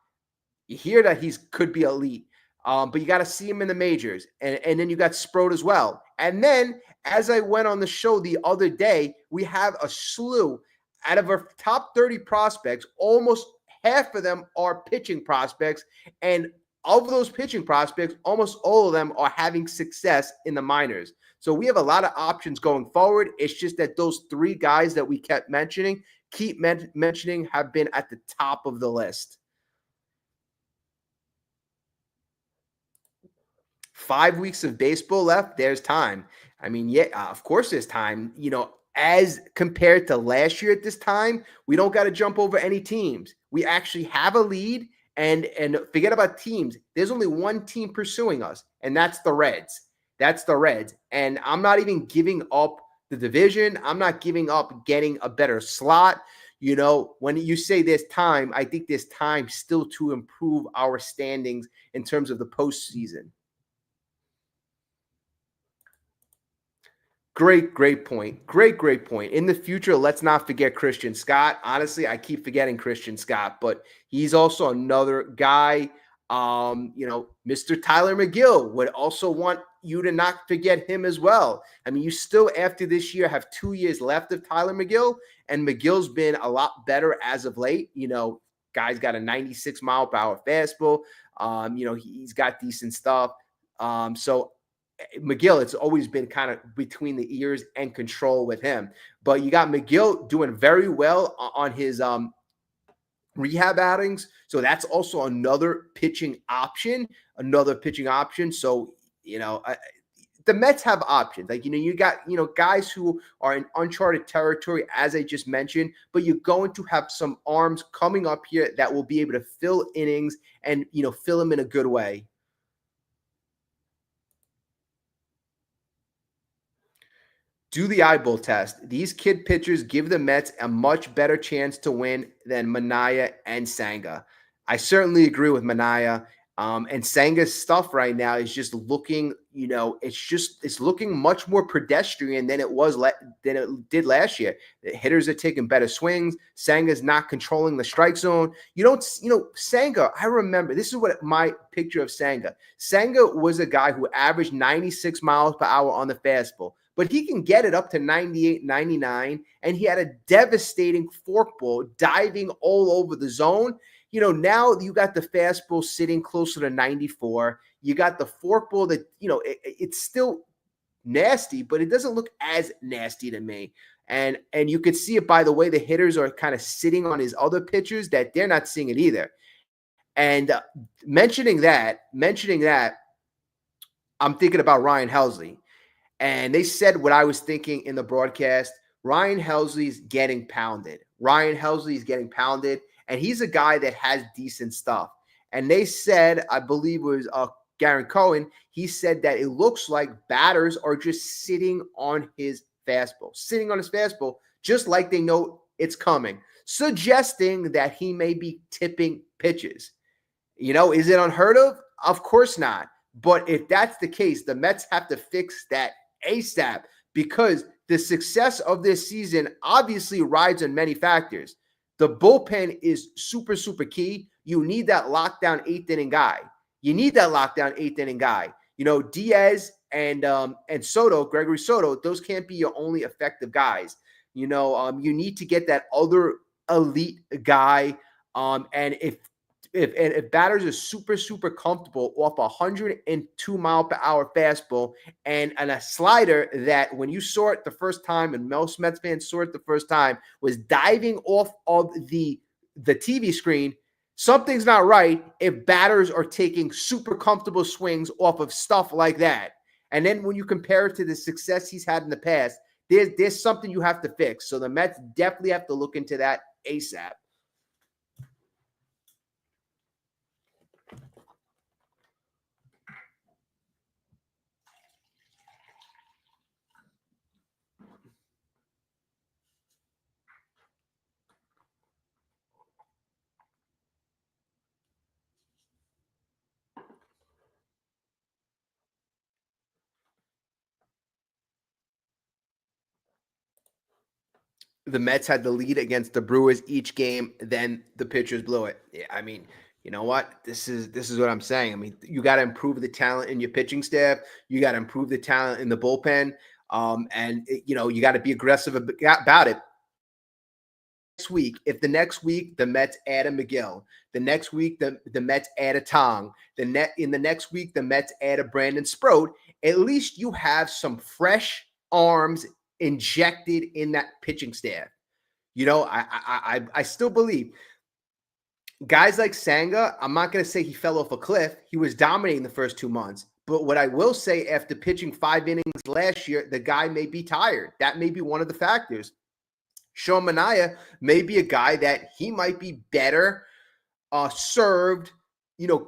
you hear that he could be elite, but you got to see him in the majors. And then you got Sproat as well. And then, as I went on the show the other day, we have a slew. Out of our top 30 prospects, almost half of them are pitching prospects. And of those pitching prospects, almost all of them are having success in the minors. So we have a lot of options going forward. It's just that those 3 guys that we kept mentioning, have been at the top of the list. 5 weeks of baseball left. There's time. I mean, yeah, of course there's time. As compared to last year at this time, we don't got to jump over any teams. We actually have a lead, and forget about teams. There's only one team pursuing us, and that's the Reds. And I'm not even giving up the division. I'm not giving up getting a better slot. When you say there's time, I think there's time still to improve our standings in terms of the postseason. Great point. Great point. In the future, let's not forget Christian Scott. Honestly, I keep forgetting Christian Scott, but he's also another guy. Mr. Tyler McGill would also want you to not forget him as well. I mean, you still, after this year, have 2 years left of Tyler McGill, and McGill's been a lot better as of late. Guy's got a 96 mile per hour fastball. He's got decent stuff. So McGill, it's always been kind of between the ears and control with him. But you got McGill doing very well on his rehab outings. So that's also another pitching option. So, the Mets have options. Like, you got, guys who are in uncharted territory, as I just mentioned, but you're going to have some arms coming up here that will be able to fill innings and, fill them in a good way. Do the eyeball test. These kid pitchers give the Mets a much better chance to win than Manaea and Senga. I certainly agree with Manaea. And Senga's stuff right now is just looking, it's looking much more pedestrian than it did last year. The hitters are taking better swings. Senga's not controlling the strike zone. Senga, I remember, this is what my picture of Senga. Senga was a guy who averaged 96 miles per hour on the fastball, but he can get it up to 98, 99, and he had a devastating forkball diving all over the zone. Now you got the fastball sitting closer to 94. You got the forkball that, it's still nasty, but it doesn't look as nasty to me. And you could see it by the way the hitters are kind of sitting on his other pitchers, that they're not seeing it either. And mentioning that, I'm thinking about Ryan Helsley. And they said what I was thinking in the broadcast. Ryan Helsley's getting pounded. And he's a guy that has decent stuff. And they said, I believe it was Garen Cohen, he said that it looks like batters are just sitting on his fastball, just like they know it's coming, suggesting that he may be tipping pitches. Is it unheard of? Of course not. But if that's the case, the Mets have to fix that ASAP, because the success of this season obviously rides on many factors. The bullpen is super, super key. You need that lockdown eighth inning guy. You need that lockdown eighth inning guy. Diaz and Soto, Gregory Soto, those can't be your only effective guys. You need to get that other elite guy. And if batters are super, super comfortable off a 102 mile per hour fastball and a slider that, when you saw it the first time, and most Mets fans saw it the first time, was diving off of the TV screen, something's not right if batters are taking super comfortable swings off of stuff like that. And then when you compare it to the success he's had in the past, there's something you have to fix. So the Mets definitely have to look into that ASAP. The Mets had the lead against the Brewers each game, then the pitchers blew it. Yeah, I mean, you know what? This is what I'm saying. I mean, you got to improve the talent in your pitching staff. You got to improve the talent in the bullpen. You got to be aggressive about it. If the next week the Mets add a McGill, the next week the Mets add a Tong, in the next week the Mets add a Brandon Sproat, at least you have some fresh arms injected in that pitching staff. I still believe guys like Senga. I'm not going to say he fell off a cliff. He was dominating the first 2 months. But what I will say, after pitching 5 innings last year, the guy may be tired. That may be one of the factors. Sean Manaea may be a guy that he might be better served,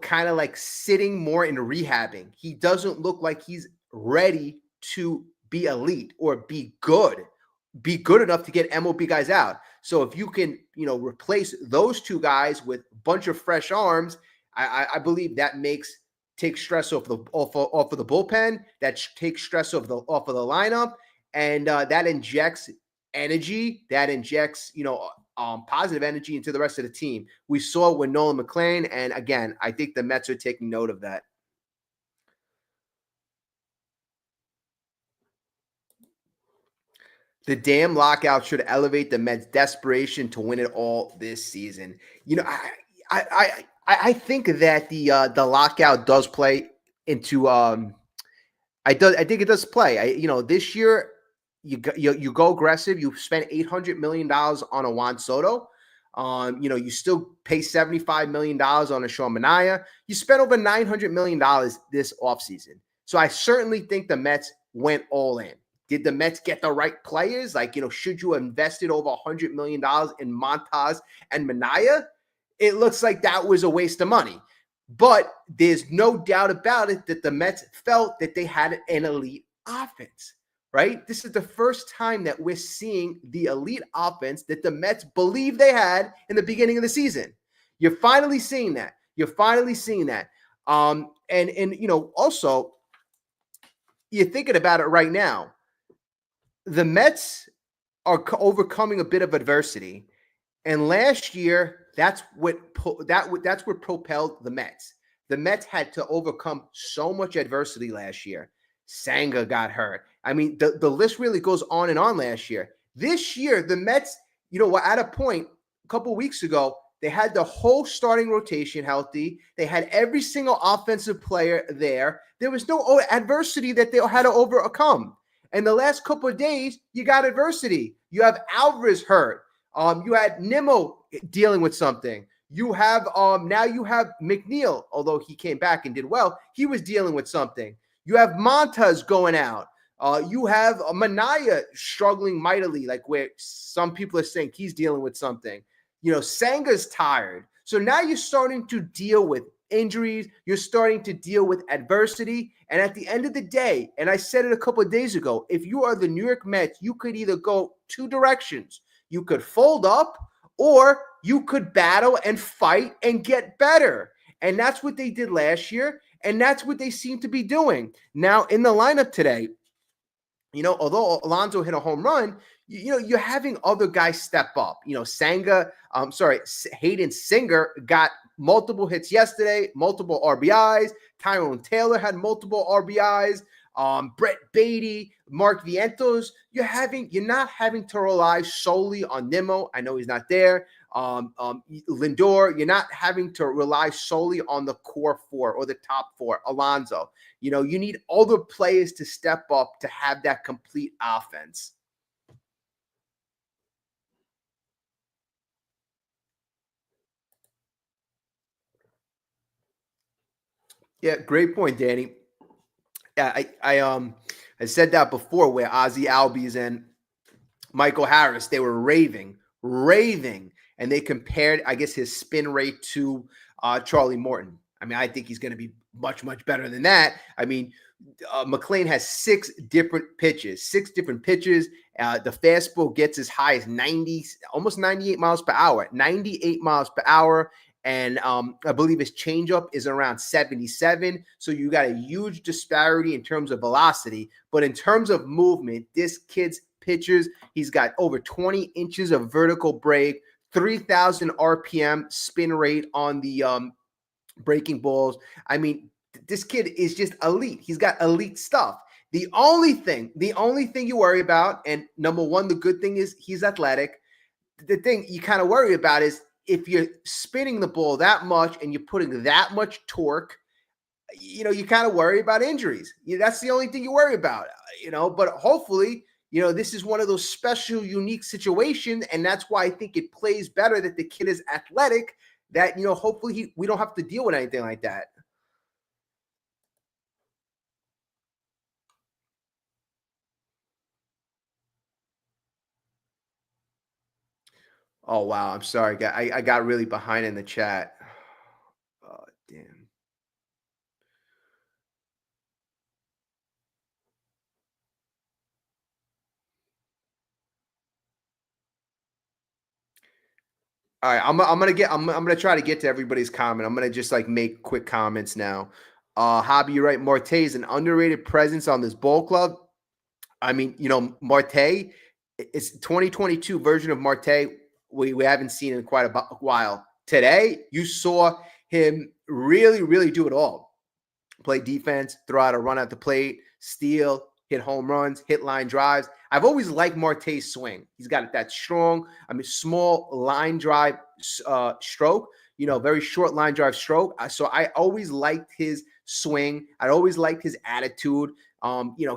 kind of like sitting more and rehabbing. He doesn't look like he's ready to be elite or be good enough to get MLB guys out. So if you can, replace those two guys with a bunch of fresh arms, I believe that takes stress off of the bullpen. That takes stress off of the lineup, and that injects energy. That injects, positive energy into the rest of the team. We saw it with Nolan McLean, and again, I think the Mets are taking note of that. The damn lockout should elevate the Mets' desperation to win it all this season. I think that the lockout does play into. I think it does play. This year you go aggressive. You spent $800 million on a Juan Soto. You still pay $75 million on a Sean Manaea. You spent over $900 million this offseason. So I certainly think the Mets went all in. Did the Mets get the right players? Should you have invested over $100 million in Montas and Manaea? It looks like that was a waste of money. But there's no doubt about it that the Mets felt that they had an elite offense, right? This is the first time that we're seeing the elite offense that the Mets believe they had in the beginning of the season. You're finally seeing that. Also, you're thinking about it right now. The Mets are overcoming a bit of adversity, and last year that's what propelled the Mets. The Mets had to overcome so much adversity last year. Senga got hurt. I mean, the list really goes on and on last year. This year, the Mets, were at a point a couple weeks ago. They had the whole starting rotation healthy. They had every single offensive player there. There was no adversity that they had to overcome. And the last couple of days, you got adversity. You have Alvarez hurt. You had Nimmo dealing with something. You have now you have McNeil, although he came back and did well. He was dealing with something. You have Montas going out. You have Manaea struggling mightily, like where some people are saying he's dealing with something. Senga's tired. So now you're starting to deal with injuries. You're starting to deal with adversity. And at the end of the day, and I said it a couple of days ago, if you are the New York Mets, you could either go two directions. You could fold up, or you could battle and fight and get better. And that's what they did last year. And that's what they seem to be doing. Now, in the lineup today, although Alonso hit a home run, you're having other guys step up. Hayden Singer got multiple hits yesterday, multiple RBIs. Tyrone Taylor had multiple RBIs. Brett Beatty, Mark Vientos. You're not having to rely solely on Nimmo. I know he's not there. Lindor, you're not having to rely solely on the core four or the top four. Alonso, you need other players to step up to have that complete offense. Yeah, great point, Danny. Yeah, I said that before, where Ozzie Albies and Michael Harris, they were raving, and they compared, I guess, his spin rate to Charlie Morton. I mean, I think he's going to be much, much better than that. I mean, McLean has six different pitches. The fastball gets as high as 90, almost 98 miles per hour, 98 miles per hour. And I believe his changeup is around 77. So you got a huge disparity in terms of velocity. But in terms of movement, this kid's pitches, he's got over 20 inches of vertical break, 3,000 RPM spin rate on the breaking balls. I mean, this kid is just elite. He's got elite stuff. The only thing you worry about, and number one, the good thing is he's athletic. The thing you kind of worry about is if you're spinning the ball that much and you're putting that much torque, you kind of worry about injuries. That's the only thing you worry about, but hopefully, this is one of those special, unique situations. And that's why I think it plays better that the kid is athletic, that, hopefully we don't have to deal with anything like that. Oh, wow. I'm sorry. I got really behind in the chat. Oh, damn. All right, I'm gonna try to get to everybody's comment. I'm gonna just like make quick comments now. Hobby, you're right. Marte is an underrated presence on this ball club. I mean, Marte, it's 2022 version of Marte we haven't seen in quite a while. Today, you saw him really, really do it all. Play defense, throw out a run at the plate, steal, hit home runs, hit line drives. I've always liked Marte's swing. He's got that strong, small line drive stroke, very short line drive stroke. So I always liked his swing. I always liked his attitude.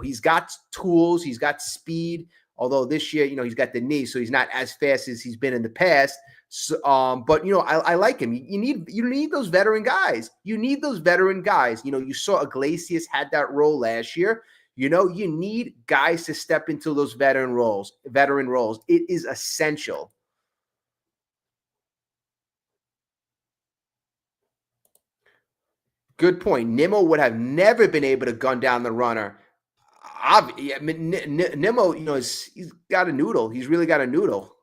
He's got tools, he's got speed. Although this year, he's got the knee, so he's not as fast as he's been in the past. So, but I like him. You need those veteran guys. You need those veteran guys. You saw Iglesias had that role last year. You need guys to step into those veteran roles. It is essential. Good point. Nimmo would have never been able to gun down the runner. Nimmo, he's got a noodle. He's really got a noodle.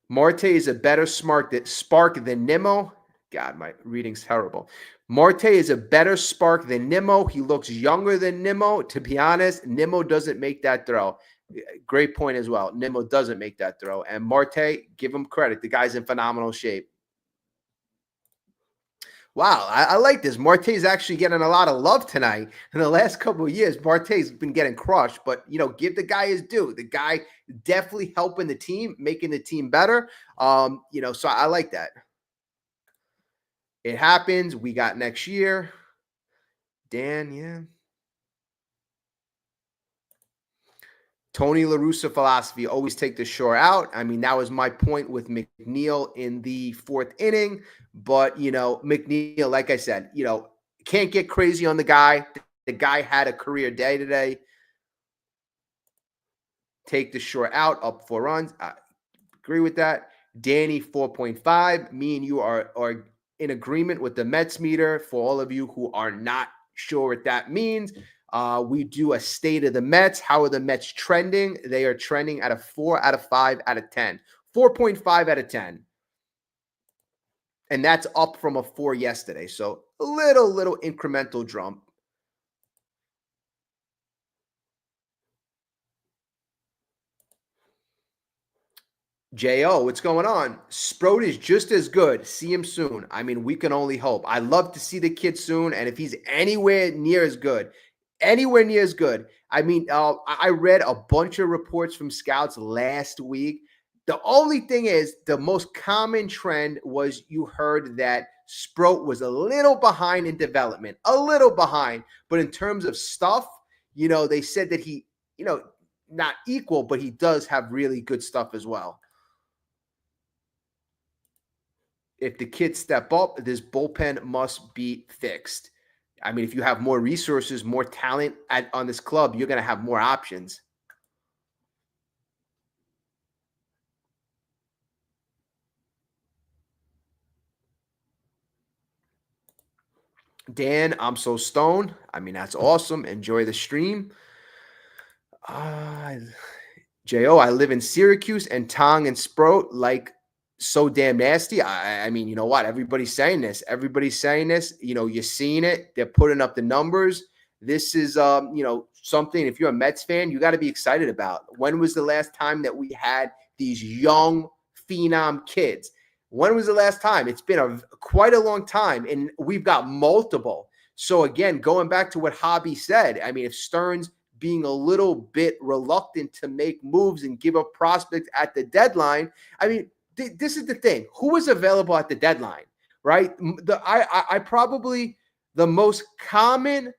Marte is a better spark than Nimmo. God, my reading's terrible. Marte is a better spark than Nimmo. He looks younger than Nimmo. To be honest, Nimmo doesn't make that throw. Great point as well. Nimmo doesn't make that throw. And Marte, give him credit. The guy's in phenomenal shape. Wow, I like this. Marte's actually getting a lot of love tonight. In the last couple of years, Marte's been getting crushed, but give the guy his due. The guy definitely helping the team, making the team better. So I like that. It happens. We got next year. Dan, yeah. Tony La Russa philosophy, always take the shore out. I mean, that was my point with McNeil in the fourth inning. But, McNeil, like I said, can't get crazy on the guy. The guy had a career day today. Take the shore out, up 4 runs. I agree with that. Danny, 4.5. Me and you are in agreement with the Mets meter. For all of you who are not sure what that means, we do a state of the Mets. How are the Mets trending? They are trending at a 4 out of 5 out of 10. 4.5 out of 10. And that's up from a 4 yesterday. So a little incremental jump. Jo, what's going on? Sproat is just as good. See him soon. I mean, we can only hope. I love to see the kid soon, and if he's anywhere near as good. I mean, I read a bunch of reports from scouts last week. The only thing is, the most common trend was you heard that Sproat was a little behind in development, a little behind, but in terms of stuff, they said that he, not equal, but he does have really good stuff as well. If the kids step up, this bullpen must be fixed. I mean, if you have more resources, more talent on this club, you're going to have more options. Dan, I'm so stoned. I mean, that's awesome. Enjoy the stream. Jo, I live in Syracuse, and Tong and Sproat like so damn nasty. I mean, you know what? Everybody's saying this. Everybody's saying this. You're seeing it. They're putting up the numbers. This is, something. If you're a Mets fan, you got to be excited about. When was the last time that we had these young phenom kids? When was the last time? It's been quite a long time, and we've got multiple. So again, going back to what Hobby said, I mean, if Stearns being a little bit reluctant to make moves and give up prospects at the deadline. I mean, this is the thing. Who was available at the deadline, right? I probably the most common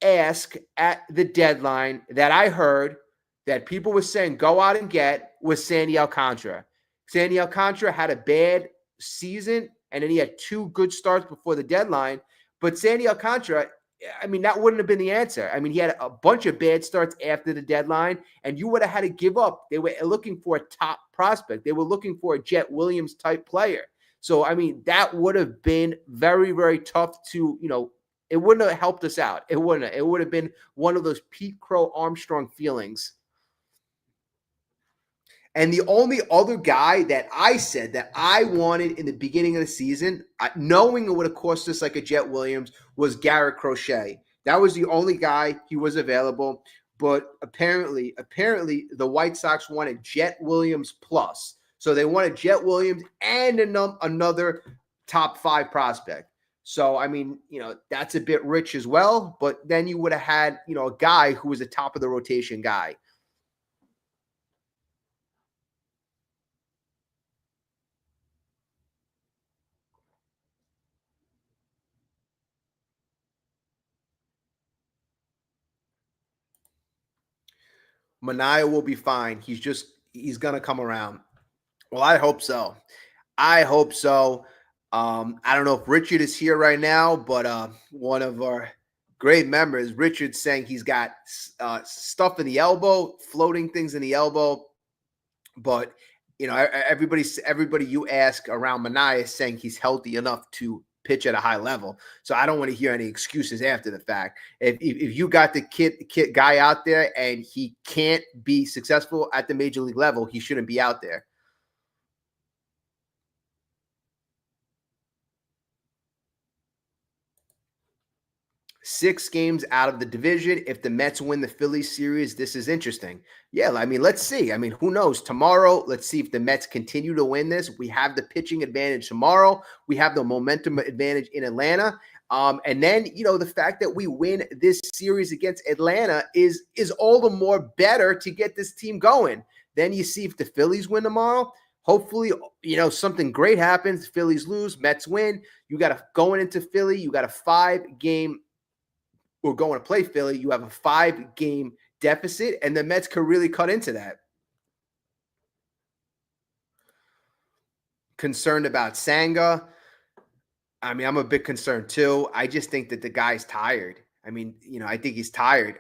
ask at the deadline that I heard that people were saying go out and get was Sandy Alcantara. Sandy Alcantara had a bad season, and then he had 2 good starts before the deadline. But Sandy Alcantara, I mean, that wouldn't have been the answer. I mean, he had a bunch of bad starts after the deadline, and you would have had to give up. They were looking for a top prospect. They were looking for a Jet Williams type player. So, I mean, that would have been very, very tough to, it wouldn't have helped us out. It wouldn't have. It would have been one of those Pete Crow Armstrong feelings. And the only other guy that I said that I wanted in the beginning of the season, knowing it would have cost us like a Jet Williams, was Garrett Crochet. That was the only guy he was available. But apparently, the White Sox wanted Jet Williams plus. So they wanted Jet Williams and another top 5 prospect. So, I mean, that's a bit rich as well. But then you would have had, a guy who was a top of the rotation guy. McNeil will be fine. He's going to come around. Well, I hope so. I hope so. I don't know if Richard is here right now, but one of our great members, Richard, saying he's got stuff in the elbow, floating things in the elbow. But everybody you ask around Mania is saying he's healthy enough to pitch at a high level. So I don't want to hear any excuses after the fact. If you got the kid guy out there and he can't be successful at the major league level, he shouldn't be out there. Six games out of the division. If the Mets win the Phillies series, this is interesting. Yeah, I mean, let's see. I mean, who knows? Tomorrow, let's see if the Mets continue to win this. We have the pitching advantage tomorrow. We have the momentum advantage in Atlanta. And then, the fact that we win this series against Atlanta is all the more better to get this team going. Then you see if the Phillies win tomorrow. Hopefully, something great happens. Phillies lose, Mets win. You got to going into Philly. You got a 5-game. We're going to play Philly. You have a 5-game deficit, and the Mets could really cut into that. Concerned about Senga. I mean, I'm a bit concerned too. I just think that the guy's tired. I mean, I think he's tired.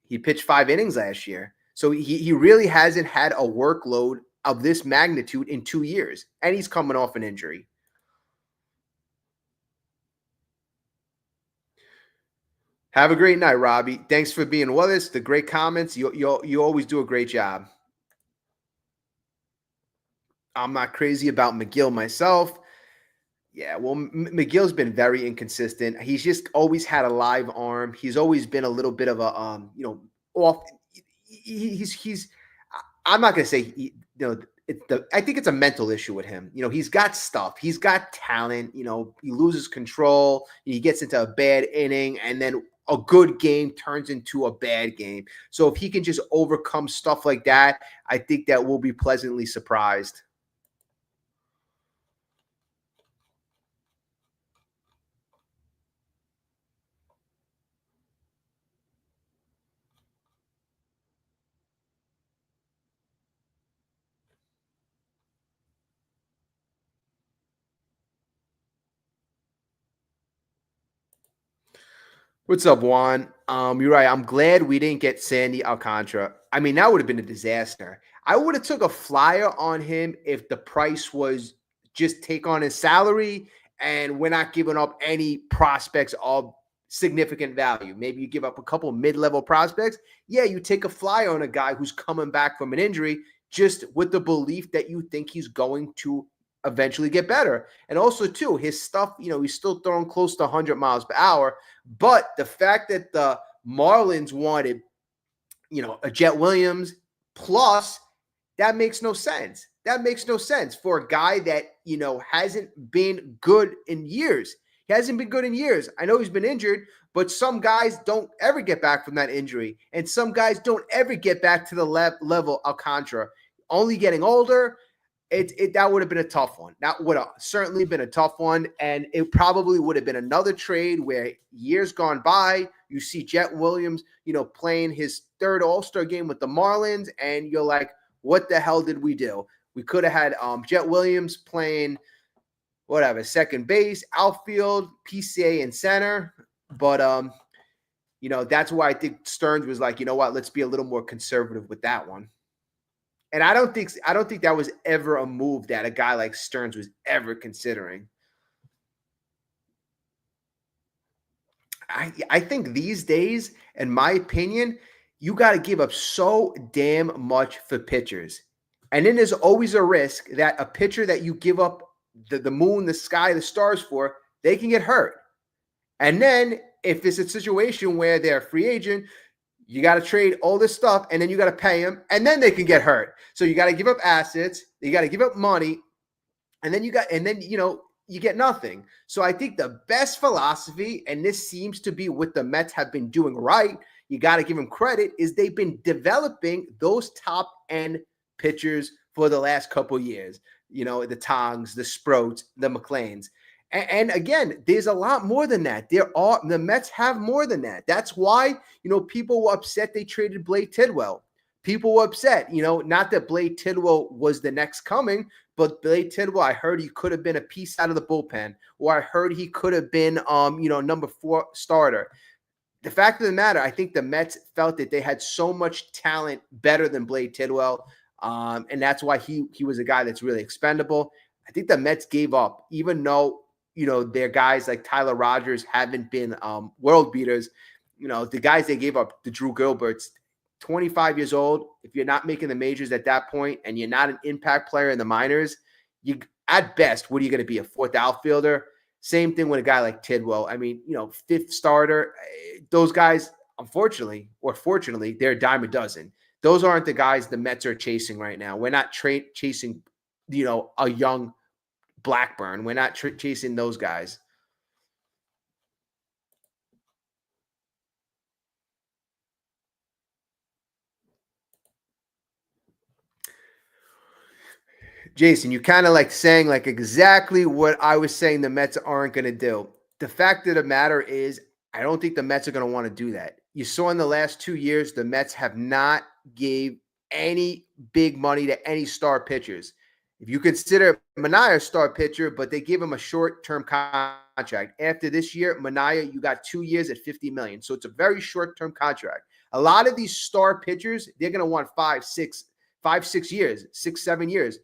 He pitched 5 innings last year. So he really hasn't had a workload of this magnitude in 2 years, and he's coming off an injury. Have a great night, Robbie. Thanks for being with us. The great comments. You always do a great job. I'm not crazy about McGill myself. Yeah, well, McGill's been very inconsistent. He's just always had a live arm. He's always been a little bit of a, off. He's. I'm not gonna say I think it's a mental issue with him. He's got stuff. He's got talent. He loses control. He gets into a bad inning, and then a good game turns into a bad game. So if he can just overcome stuff like that, I think that we'll be pleasantly surprised. What's up, Juan? You're right. I'm glad we didn't get Sandy Alcantara. I mean, that would have been a disaster. I would have took a flyer on him if the price was just take on his salary and we're not giving up any prospects of significant value. Maybe you give up a couple mid-level prospects. Yeah, you take a flyer on a guy who's coming back from an injury just with the belief that you think he's going to eventually get better. And also, too, his stuff, he's still throwing close to 100 miles per hour. But the fact that the Marlins wanted, a Jet Williams plus, that makes no sense. That makes no sense for a guy that, hasn't been good in years. He hasn't been good in years. I know he's been injured, but some guys don't ever get back from that injury. And some guys don't ever get back to the level Alcantara. Only getting older. That would have been a tough one. That would have certainly been a tough one. And it probably would have been another trade where years gone by, you see Jet Williams, playing his third All-Star game with the Marlins, and you're like, what the hell did we do? We could have had Jet Williams playing whatever, second base, outfield, PCA, and center. But that's why I think Stearns was like, you know what, let's be a little more conservative with that one. And I don't think that was ever a move that a guy like Stearns was ever considering. I think these days, in my opinion, you got to give up so damn much for pitchers. And then there's always a risk that a pitcher that you give up the moon, the sky, the stars for, they can get hurt. And then if it's a situation where they're a free agent, you got to trade all this stuff, and then you got to pay them, and then they can get hurt. So you got to give up assets, you got to give up money, and then you get nothing. So I think the best philosophy, and this seems to be what the Mets have been doing right, you got to give them credit, is they've been developing those top end pitchers for the last couple years. The Tongs, the Sproats, the McLeans. And again, there's a lot more than that. The Mets have more than that. That's why, people were upset they traded Blake Tidwell. People were upset, not that Blake Tidwell was the next coming, but Blake Tidwell, I heard he could have been a piece out of the bullpen, or I heard he could have been, number 4 starter. The fact of the matter, I think the Mets felt that they had so much talent better than Blake Tidwell, and that's why he was a guy that's really expendable. I think the Mets gave up, even though their guys like Tyler Rogers haven't been world beaters. The guys they gave up, the Drew Gilberts, 25 years old. If you're not making the majors at that point and you're not an impact player in the minors, you at best, what are you going to be, a 4th outfielder? Same thing with a guy like Tidwell. I mean, 5th starter. Those guys, unfortunately or fortunately, they're a dime a dozen. Those aren't the guys the Mets are chasing right now. We're not chasing, a young Blackburn. We're not chasing those guys. Jason, you kind of like saying like exactly what I was saying the Mets aren't going to do. The fact of the matter is, I don't think the Mets are going to want to do that. You saw in the last 2 years, the Mets have not gave any big money to any star pitchers. If you consider Manaea a star pitcher, but they give him a short-term contract. After this year, Manaea, you got 2 years at $50 million. So it's a very short-term contract. A lot of these star pitchers, they're going to want 5, 6 years, 6, 7 years.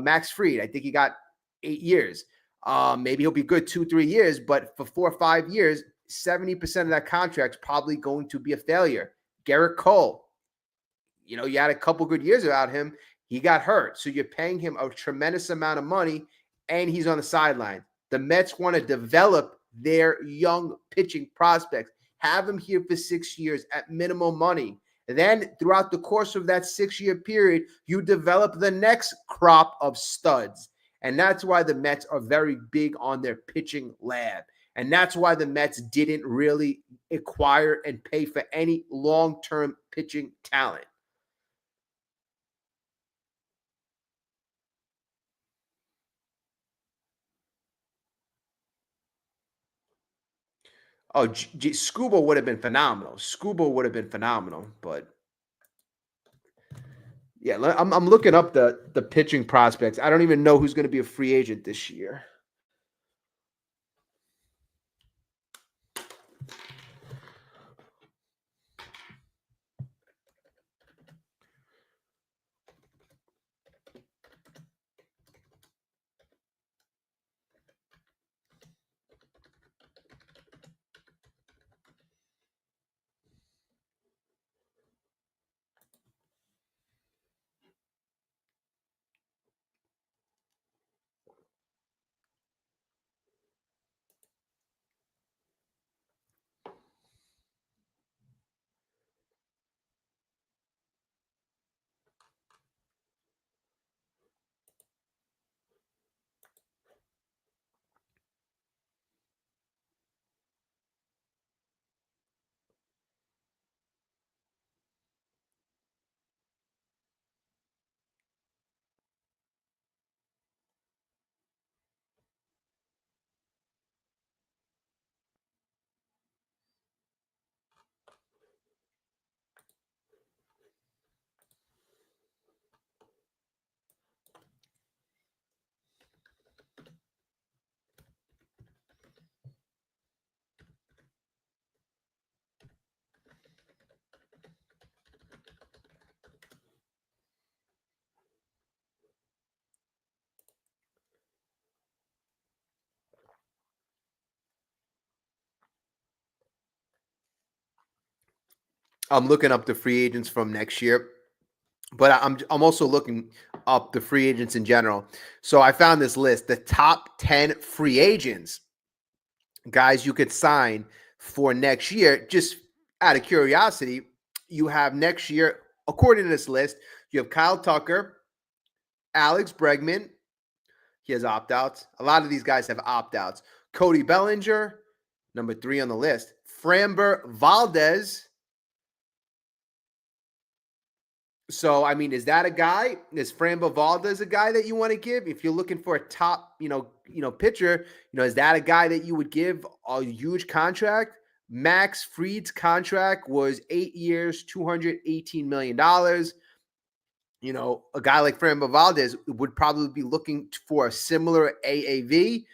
Max Fried, I think he got 8 years. Maybe he'll be good 2, 3 years, but for 4 or 5 years, 70% of that contract's probably going to be a failure. Garrett Cole, you had a couple good years without him. He got hurt. So you're paying him a tremendous amount of money, and he's on the sideline. The Mets want to develop their young pitching prospects, have him here for 6 years at minimum money. And then throughout the course of that 6-year period, you develop the next crop of studs. And that's why the Mets are very big on their pitching lab. And that's why the Mets didn't really acquire and pay for any long-term pitching talent. Oh, Scuba would have been phenomenal. Scuba would have been phenomenal, but yeah, I'm looking up the pitching prospects. I don't even know who's going to be a free agent this year. I'm looking up the free agents from next year, but I'm also looking up the free agents in general. So I found this list: the top 10 free agents, guys you could sign for next year. Just out of curiosity, you have next year, according to this list, you have Kyle Tucker, Alex Bregman. He has opt-outs. A lot of these guys have opt-outs. Cody Bellinger, number 3 on the list. Framber Valdez. So, I mean, is that a guy? Is Framber Valdez a guy that you want to give? If you're looking for a top, pitcher, is that a guy that you would give a huge contract? Max Fried's contract was 8 years, $218 million. A guy like Framber Valdez would probably be looking for a similar AAV.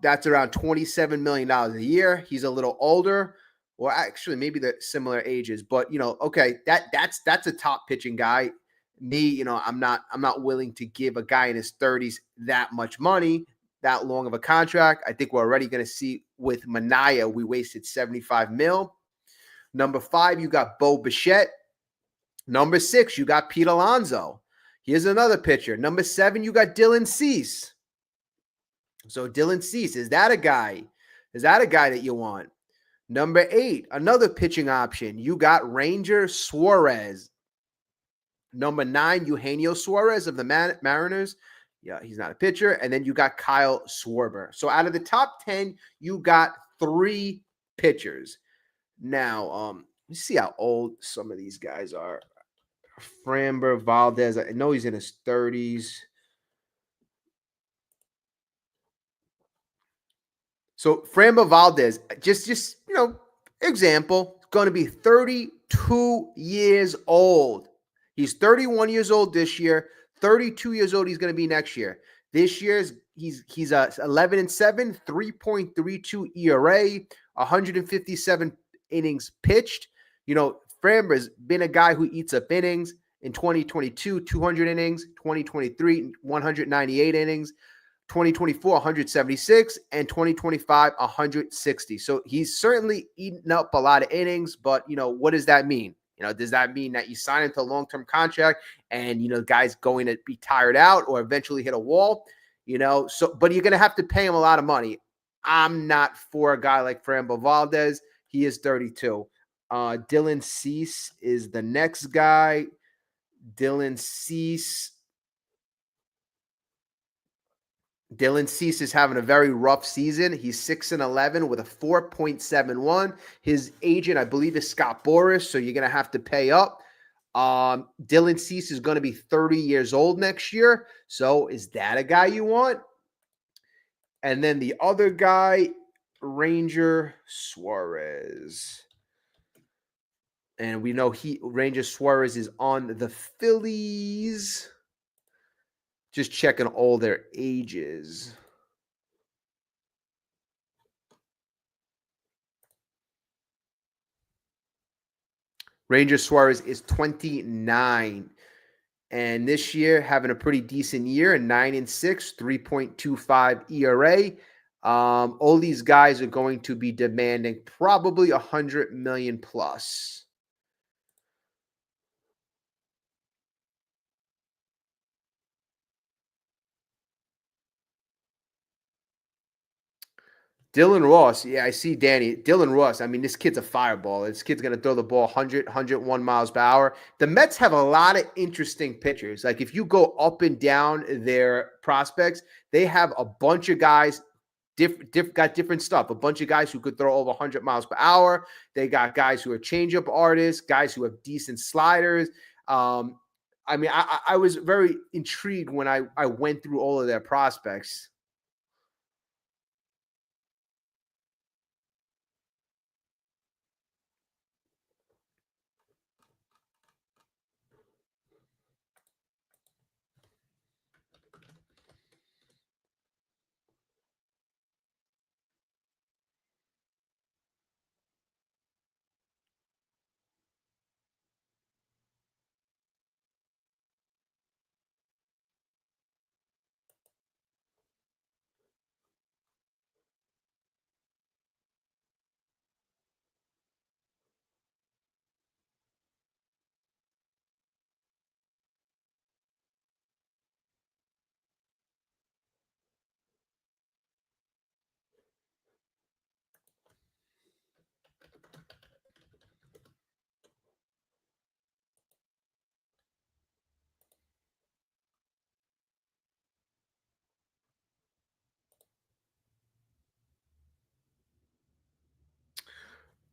That's around $27 million a year. He's a little older. Or actually, maybe they're similar ages, but okay, that's a top pitching guy. Me, I'm not willing to give a guy in his 30s that much money, that long of a contract. I think we're already going to see with Manaea, we wasted 75 mil. Number 5, you got Bo Bichette. Number 6, you got Pete Alonso. Here's another pitcher. Number 7, you got Dylan Cease. So Dylan Cease, is that a guy? Is that a guy that you want? Number 8, another pitching option. You got Ranger Suarez. Number 9, Eugenio Suarez of the Mariners. Yeah, he's not a pitcher. And then you got Kyle Schwarber. So out of the top 10, you got 3 pitchers. Now, let's see how old some of these guys are. Framber Valdez, I know he's in his 30s. So Framber Valdez, just example, going to be 32 years old. He's 31 years old this year. 32 years old he's going to be next year. This year's he's 11-7, 3.32 ERA, 157 innings pitched. Framber's been a guy who eats up innings. In 2022, 200 innings. 2023, 198 innings. 2024, 176, and 2025, 160. So he's certainly eaten up a lot of innings, but what does that mean? Does that mean that you sign into a long-term contract and, guy's going to be tired out or eventually hit a wall? But you're going to have to pay him a lot of money. I'm not for a guy like Frambo Valdez. He is 32. Dylan Cease is the next guy. Dylan Cease is having a very rough season. He's 6-11 with a 4.71. His agent, I believe, is Scott Boras, so you're going to have to pay up. Dylan Cease is going to be 30 years old next year. So is that a guy you want? And then the other guy, Ranger Suarez. And we know Ranger Suarez is on the Phillies. Just checking all their ages. Ranger Suarez is 29. And this year, having a pretty decent year, 9-6, 3.25 ERA. All these guys are going to be demanding probably $100 million plus. Dylan Ross, yeah, I see Danny. Dylan Ross, I mean, this kid's a fireball. This kid's going to throw the ball 101 miles per hour. The Mets have a lot of interesting pitchers. Like, if you go up and down their prospects, they have a bunch of guys, got different stuff. A bunch of guys who could throw over 100 miles per hour. They got guys who are changeup artists, guys who have decent sliders. I mean, I was very intrigued when I went through all of their prospects.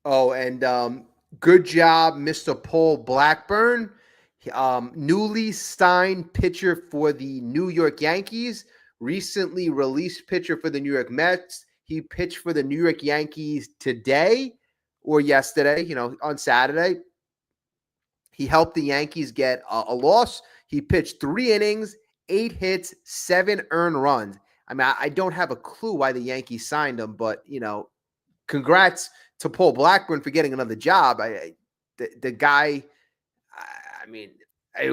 Oh, and good job, Mr. Paul Blackburn. Newly signed pitcher for the New York Yankees, recently released pitcher for the New York Mets. He pitched for the New York Yankees today or yesterday, on Saturday. He helped the Yankees get a loss. He pitched 3 innings, 8 hits, 7 earned runs. I mean, I don't have a clue why the Yankees signed him, but, congrats to Paul Blackburn for getting another job. The guy, I mean,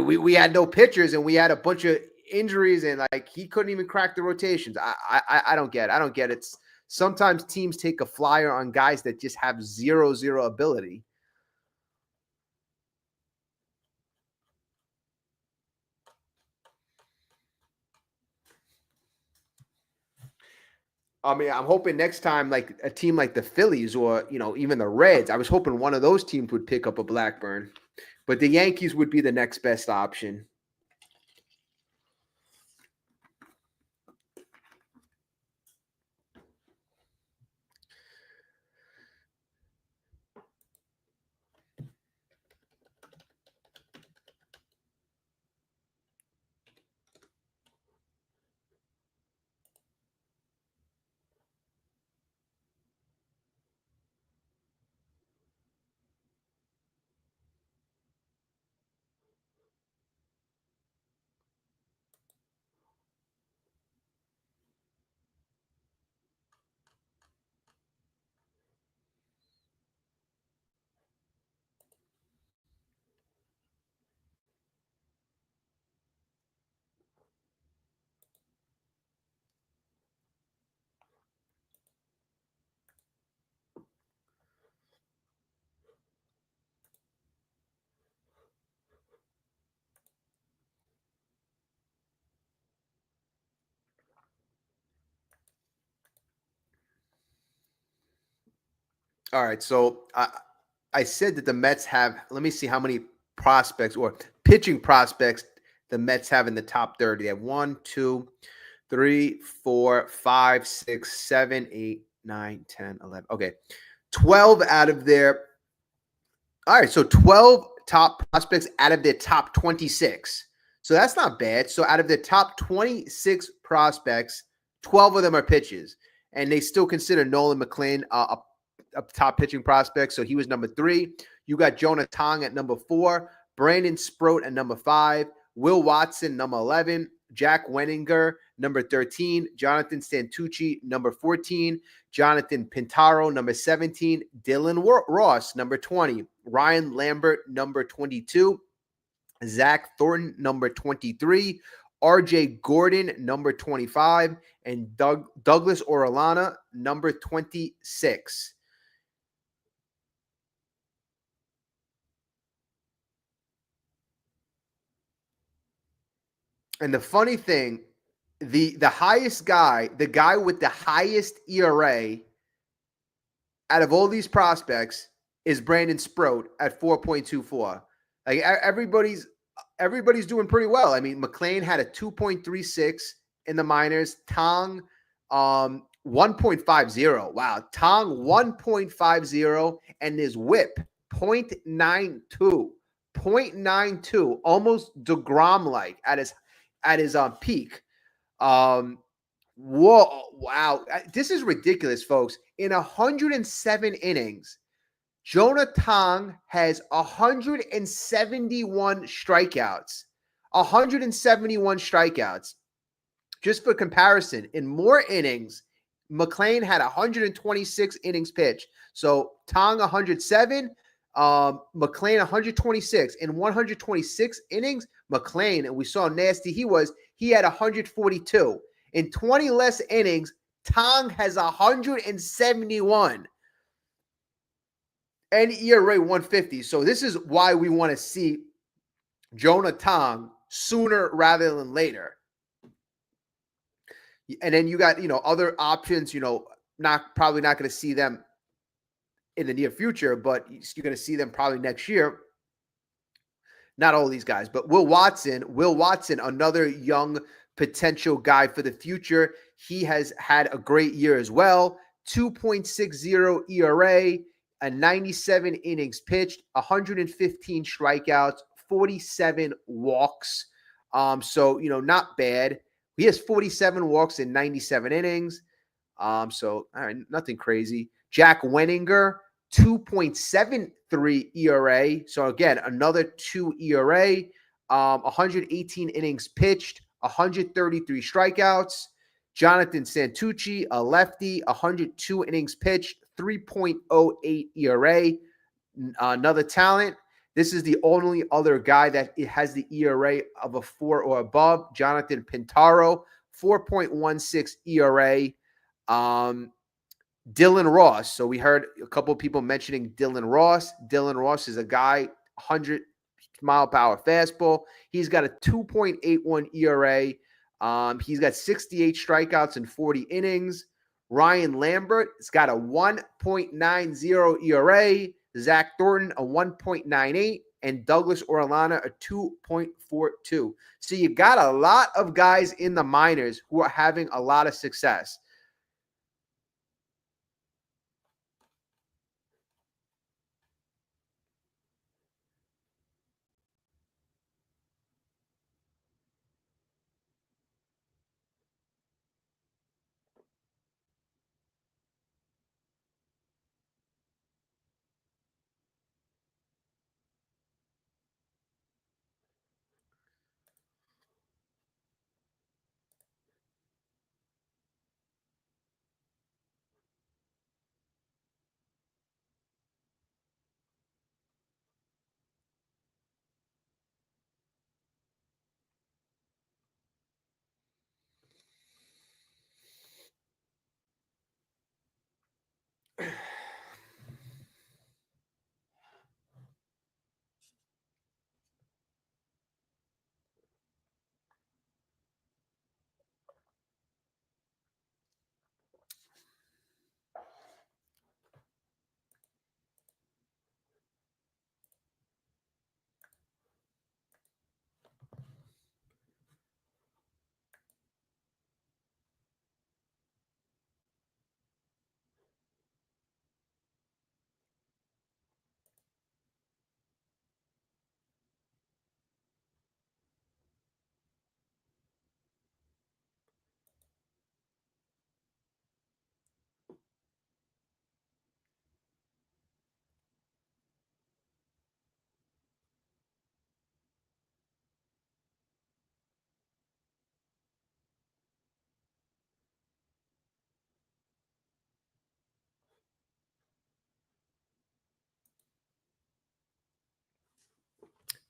we had no pitchers and we had a bunch of injuries and like he couldn't even crack the rotations. I don't get it. I don't get it. Sometimes teams take a flyer on guys that just have zero ability. I mean, I'm hoping next time, like a team like the Phillies or, even the Reds, I was hoping one of those teams would pick up a Blackburn, but the Yankees would be the next best option. All right. So I said that the Mets have, let me see how many prospects or pitching prospects the Mets have in the top 30. They have 1, 2, 3, 4, 5, 6, 7, 8, 9, 10, 11. Okay. 12 out of their, all right. So 12 top prospects out of their top 26. So that's not bad. So out of the top 26 prospects, 12 of them are pitches. And they still consider Nolan McLean a top pitching prospect. So he was number 3. You got Jonah Tong at number 4, Brandon Sproat at number 5, Will Watson, number 11, Jack Wenninger, number 13, Jonathan Santucci, number 14, Jonathan Pintaro, number 17, Dylan Ross, number 20, Ryan Lambert, number 22, Zach Thornton, number 23, RJ Gordon, number 25, and Douglas Orellana, number 26. And the funny thing, the highest guy, the guy with the highest ERA out of all these prospects is Brandon Sproat at 4.24. Like everybody's doing pretty well. I mean, McLean had a 2.36 in the minors. Tong 1.50. Wow. Tong 1.50 and his whip 0.92. 0.92, almost DeGrom like at his peak. Whoa, wow. This is ridiculous, folks. In 107 innings, Jonah Tong has 171 strikeouts. 171 strikeouts. Just for comparison, in more innings, McLean had 126 innings pitched. So Tong 107, McLean 126. In 126 innings, McLean, and we saw how nasty he was, he had 142. In 20 less innings, Tong has 171 and ERA 150. So this is why we want to see Jonah Tong sooner rather than later. And then you got, other options, probably not going to see them in the near future, but you're going to see them probably next year. Not all these guys, but Will Watson, another young potential guy for the future. He has had a great year as well. 2.60 ERA, a 97 innings pitched, 115 strikeouts, 47 walks. So, not bad. He has 47 walks in 97 innings. So, all right, nothing crazy. Jack Wenninger, 2.73 ERA. So, again, another 2 ERA, 118 innings pitched, 133 strikeouts. Jonathan Santucci, a lefty, 102 innings pitched, 3.08 ERA. Another talent. This is the only other guy that has the ERA of a 4 or above. Jonathan Pintaro, 4.16 ERA. Dylan Ross. So we heard a couple of people mentioning Dylan Ross. Dylan Ross is a guy, 100-mile-per-hour fastball. He's got a 2.81 ERA. He's got 68 strikeouts in 40 innings. Ryan Lambert has got a 1.90 ERA. Zach Thornton, a 1.98. And Douglas Orellana, a 2.42. So you got a lot of guys in the minors who are having a lot of success.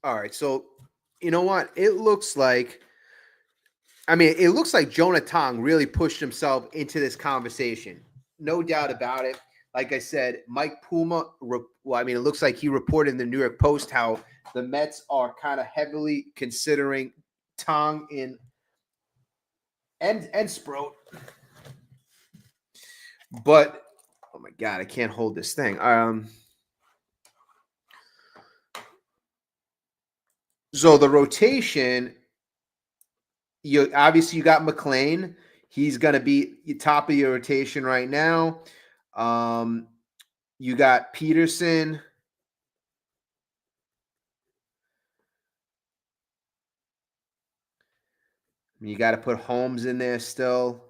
All right. So, you know what? It looks like Jonah Tong really pushed himself into this conversation. No doubt about it. Like I said, Mike Puma, it looks like he reported in the New York Post how the Mets are kind of heavily considering Tong in and Sproat. But oh my god, I can't hold this thing. So the rotation, you got McLean. He's gonna be top of your rotation right now. Um, you got Peterson. You got to put Holmes in there still.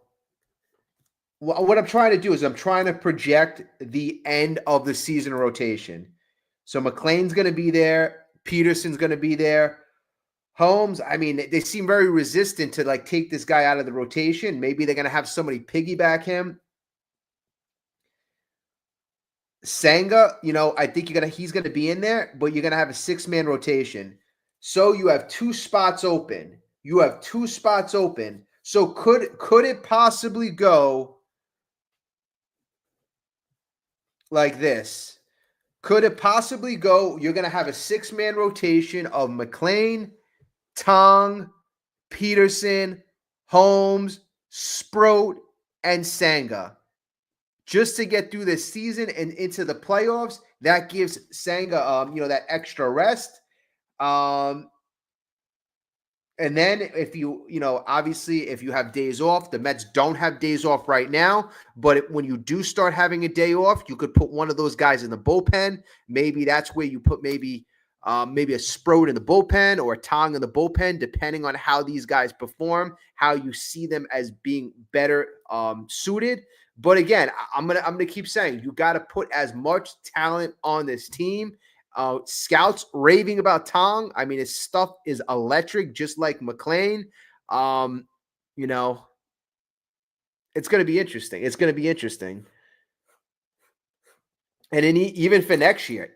What I'm trying to do is I'm trying to project the end of the season rotation. So McLean's going to be there. Peterson's going to be there. Holmes, they seem very resistant to like take this guy out of the rotation. Maybe they're going to have somebody piggyback him. Senga, I think he's going to be in there, but you're going to have a 6-man rotation. So you have 2 spots open. So could it possibly go like this? Could it possibly go? You're going to have a 6-man rotation of McLean, Tong, Peterson, Holmes, Sproat, and Senga. Just to get through this season and into the playoffs, that gives Senga, that extra rest. And then obviously if you have days off, the Mets don't have days off right now, but when you do start having a day off, you could put one of those guys in the bullpen. Maybe that's where you put maybe a Sproat in the bullpen or a Tong in the bullpen, depending on how these guys perform, how you see them as being better suited. But again, I'm gonna keep saying you got to put as much talent on this team. Scouts raving about Tong. His stuff is electric, just like McLean. You know, it's going to be interesting. And then even for next year,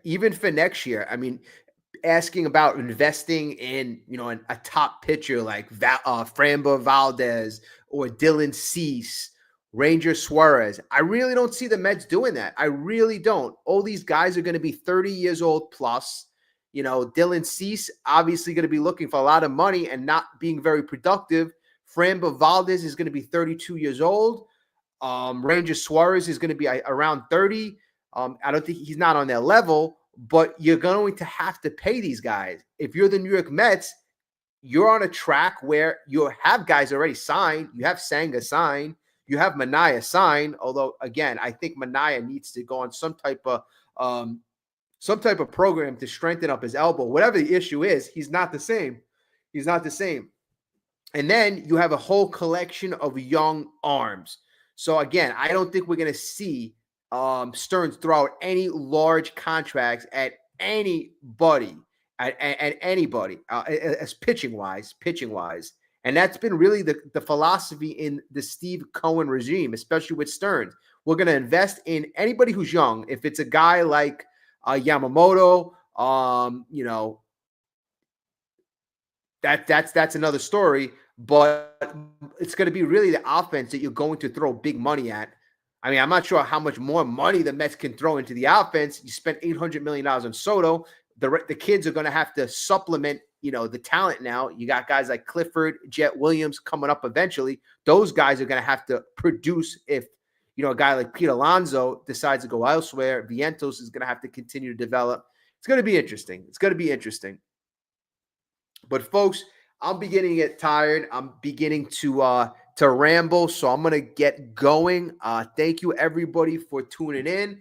asking about investing in, a top pitcher like Framber Valdez or Dylan Cease, Ranger Suarez. I really don't see the Mets doing that. I really don't. All these guys are going to be 30 years old plus. Dylan Cease obviously going to be looking for a lot of money and not being very productive. Framber Valdez is going to be 32 years old. Ranger Suarez is going to be around 30. I don't think he's not on their level, but you're going to have to pay these guys. If you're the New York Mets, you're on a track where you have guys already signed. You have Senga signed. You have Manaea signed. Although, again, I think Manaea needs to go on some type of program to strengthen up his elbow. Whatever the issue is, he's not the same. And then you have a whole collection of young arms. So again, I don't think we're going to see Stearns throw out any large contracts at anybody, as pitching wise. And that's been really the philosophy in the Steve Cohen regime, especially with Stearns. We're going to invest in anybody who's young. If it's a guy like Yamamoto, that's another story. But it's going to be really the offense that you're going to throw big money at. I'm not sure how much more money the Mets can throw into the offense. You spent $800 million on Soto. The kids are going to have to supplement, the talent now. You got guys like Clifford, Jet Williams coming up eventually. Those guys are going to have to produce if, a guy like Pete Alonso decides to go elsewhere. Vientos is going to have to continue to develop. It's going to be interesting. But folks, I'm beginning to get tired. I'm beginning to ramble, so I'm going to get going. Thank you, everybody, for tuning in.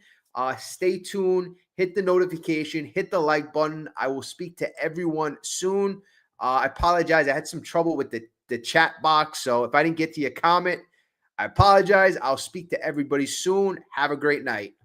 Stay tuned. Hit the notification. Hit the like button. I will speak to everyone soon. I apologize. I had some trouble with the chat box, so if I didn't get to your comment, I apologize. I'll speak to everybody soon. Have a great night.